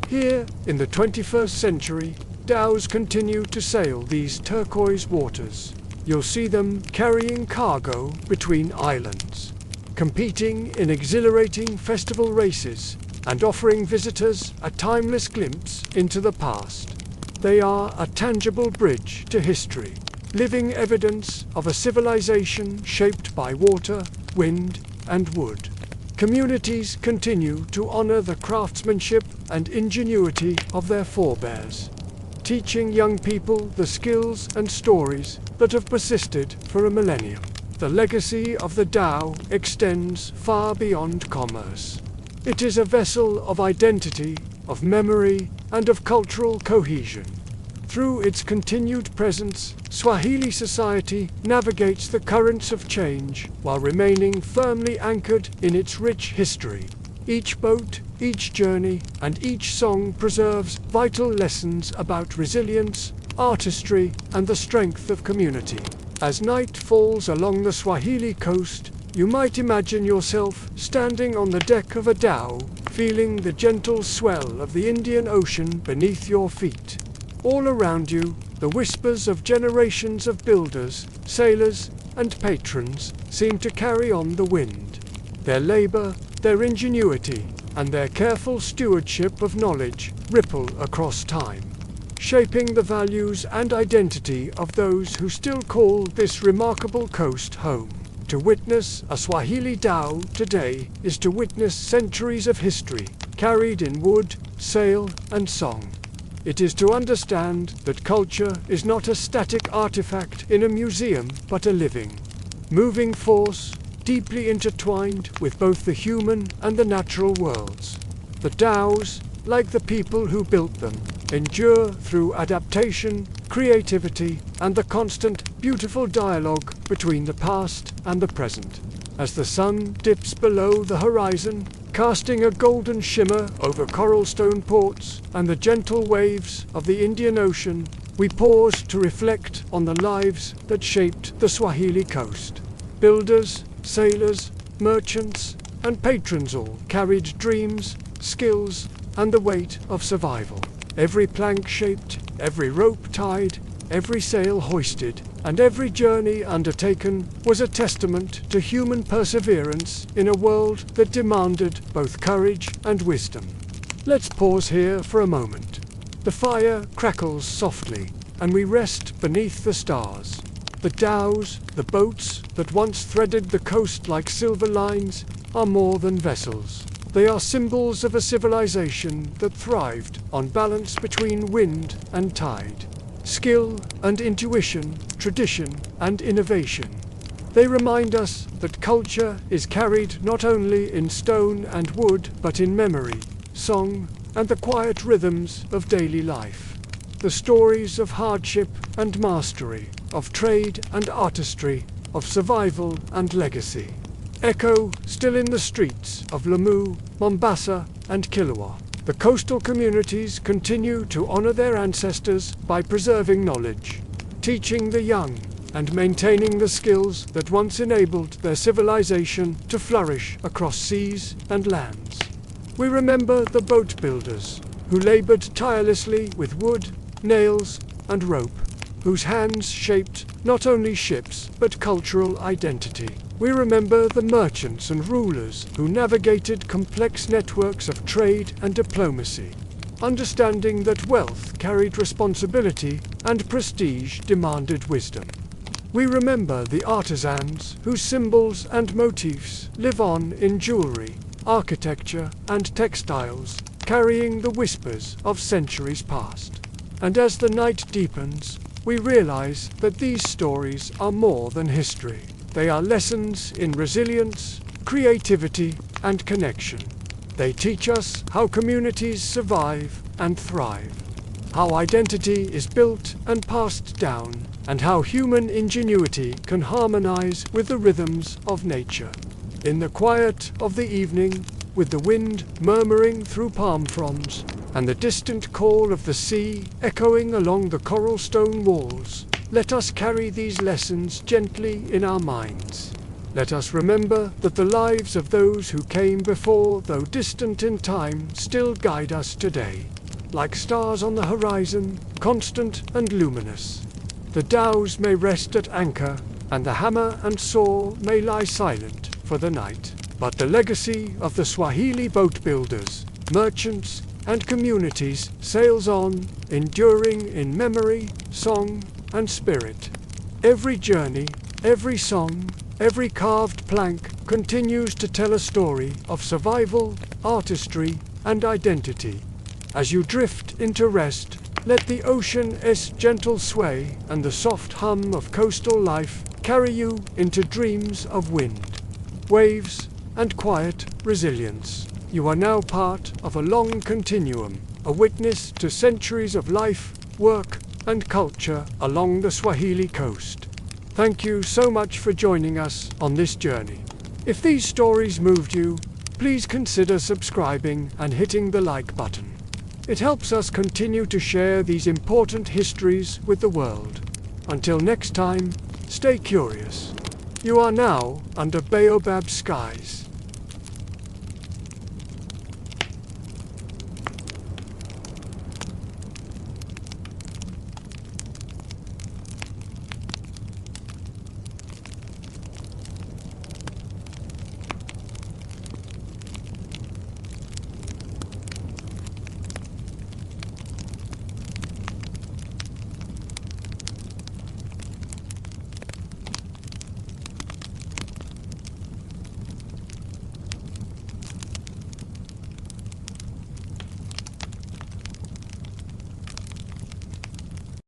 Here, in the 21st century, dhows continue to sail these turquoise waters. You'll see them carrying cargo between islands, competing in exhilarating festival races, and offering visitors a timeless glimpse into the past. They are a tangible bridge to history, living evidence of a civilization shaped by water, wind, and wood. Communities continue to honor the craftsmanship and ingenuity of their forebears, teaching young people the skills and stories that have persisted for a millennium. The legacy of the dhow extends far beyond commerce. It is a vessel of identity, of memory, and of cultural cohesion. Through its continued presence, Swahili society navigates the currents of change while remaining firmly anchored in its rich history. Each boat, each journey, and each song preserves vital lessons about resilience, artistry, and the strength of community. As night falls along the Swahili coast, you might imagine yourself standing on the deck of a dhow, feeling the gentle swell of the Indian Ocean beneath your feet. All around you, the whispers of generations of builders, sailors, and patrons seem to carry on the wind. Their labor, their ingenuity, and their careful stewardship of knowledge ripple across time, shaping the values and identity of those who still call this remarkable coast home. To witness a Swahili dhow today is to witness centuries of history, carried in wood, sail, and song. It is to understand that culture is not a static artifact in a museum, but a living, moving force, deeply intertwined with both the human and the natural worlds. The dhows, like the people who built them, endure through adaptation, creativity, and the constant, beautiful dialogue between the past and the present. As the sun dips below the horizon, casting a golden shimmer over coralstone ports and the gentle waves of the Indian Ocean, we pause to reflect on the lives that shaped the Swahili coast. Builders, sailors, merchants, and patrons all carried dreams, skills, and the weight of survival. Every plank shaped, every rope tied, every sail hoisted, and every journey undertaken was a testament to human perseverance in a world that demanded both courage and wisdom. Let's pause here for a moment. The fire crackles softly, and we rest beneath the stars. The dhows, the boats that once threaded the coast like silver lines, are more than vessels. They are symbols of a civilization that thrived on balance between wind and tide, skill and intuition, tradition and innovation. They remind us that culture is carried not only in stone and wood, but in memory, song, and the quiet rhythms of daily life. The stories of hardship and mastery, of trade and artistry, of survival and legacy, echo still in the streets of Lamu, Mombasa, and Kilwa. The coastal communities continue to honor their ancestors by preserving knowledge, teaching the young, and maintaining the skills that once enabled their civilization to flourish across seas and lands. We remember the boat builders, who labored tirelessly with wood, nails, and rope, whose hands shaped not only ships but cultural identity. We remember the merchants and rulers who navigated complex networks of trade and diplomacy, understanding that wealth carried responsibility and prestige demanded wisdom. We remember the artisans whose symbols and motifs live on in jewelry, architecture, and textiles, carrying the whispers of centuries past. And as the night deepens, we realize that these stories are more than history. They are lessons in resilience, creativity, and connection. They teach us how communities survive and thrive, how identity is built and passed down, and how human ingenuity can harmonize with the rhythms of nature. In the quiet of the evening, with the wind murmuring through palm fronds, and the distant call of the sea echoing along the coral stone walls, let us carry these lessons gently in our minds. Let us remember that the lives of those who came before, though distant in time, still guide us today. Like stars on the horizon, constant and luminous. The dhows may rest at anchor, and the hammer and saw may lie silent for the night. But the legacy of the Swahili boat builders, merchants, and communities sails on, enduring in memory, song, and spirit. Every journey, every song, every carved plank continues to tell a story of survival, artistry, and identity. As you drift into rest, let the ocean's gentle sway and the soft hum of coastal life carry you into dreams of wind, waves, and quiet resilience. You are now part of a long continuum, a witness to centuries of life, work, and culture along the Swahili coast. Thank you so much for joining us on this journey. If these stories moved you, please consider subscribing and hitting the like button. It helps us continue to share these important histories with the world. Until next time, stay curious. You are now under baobab skies.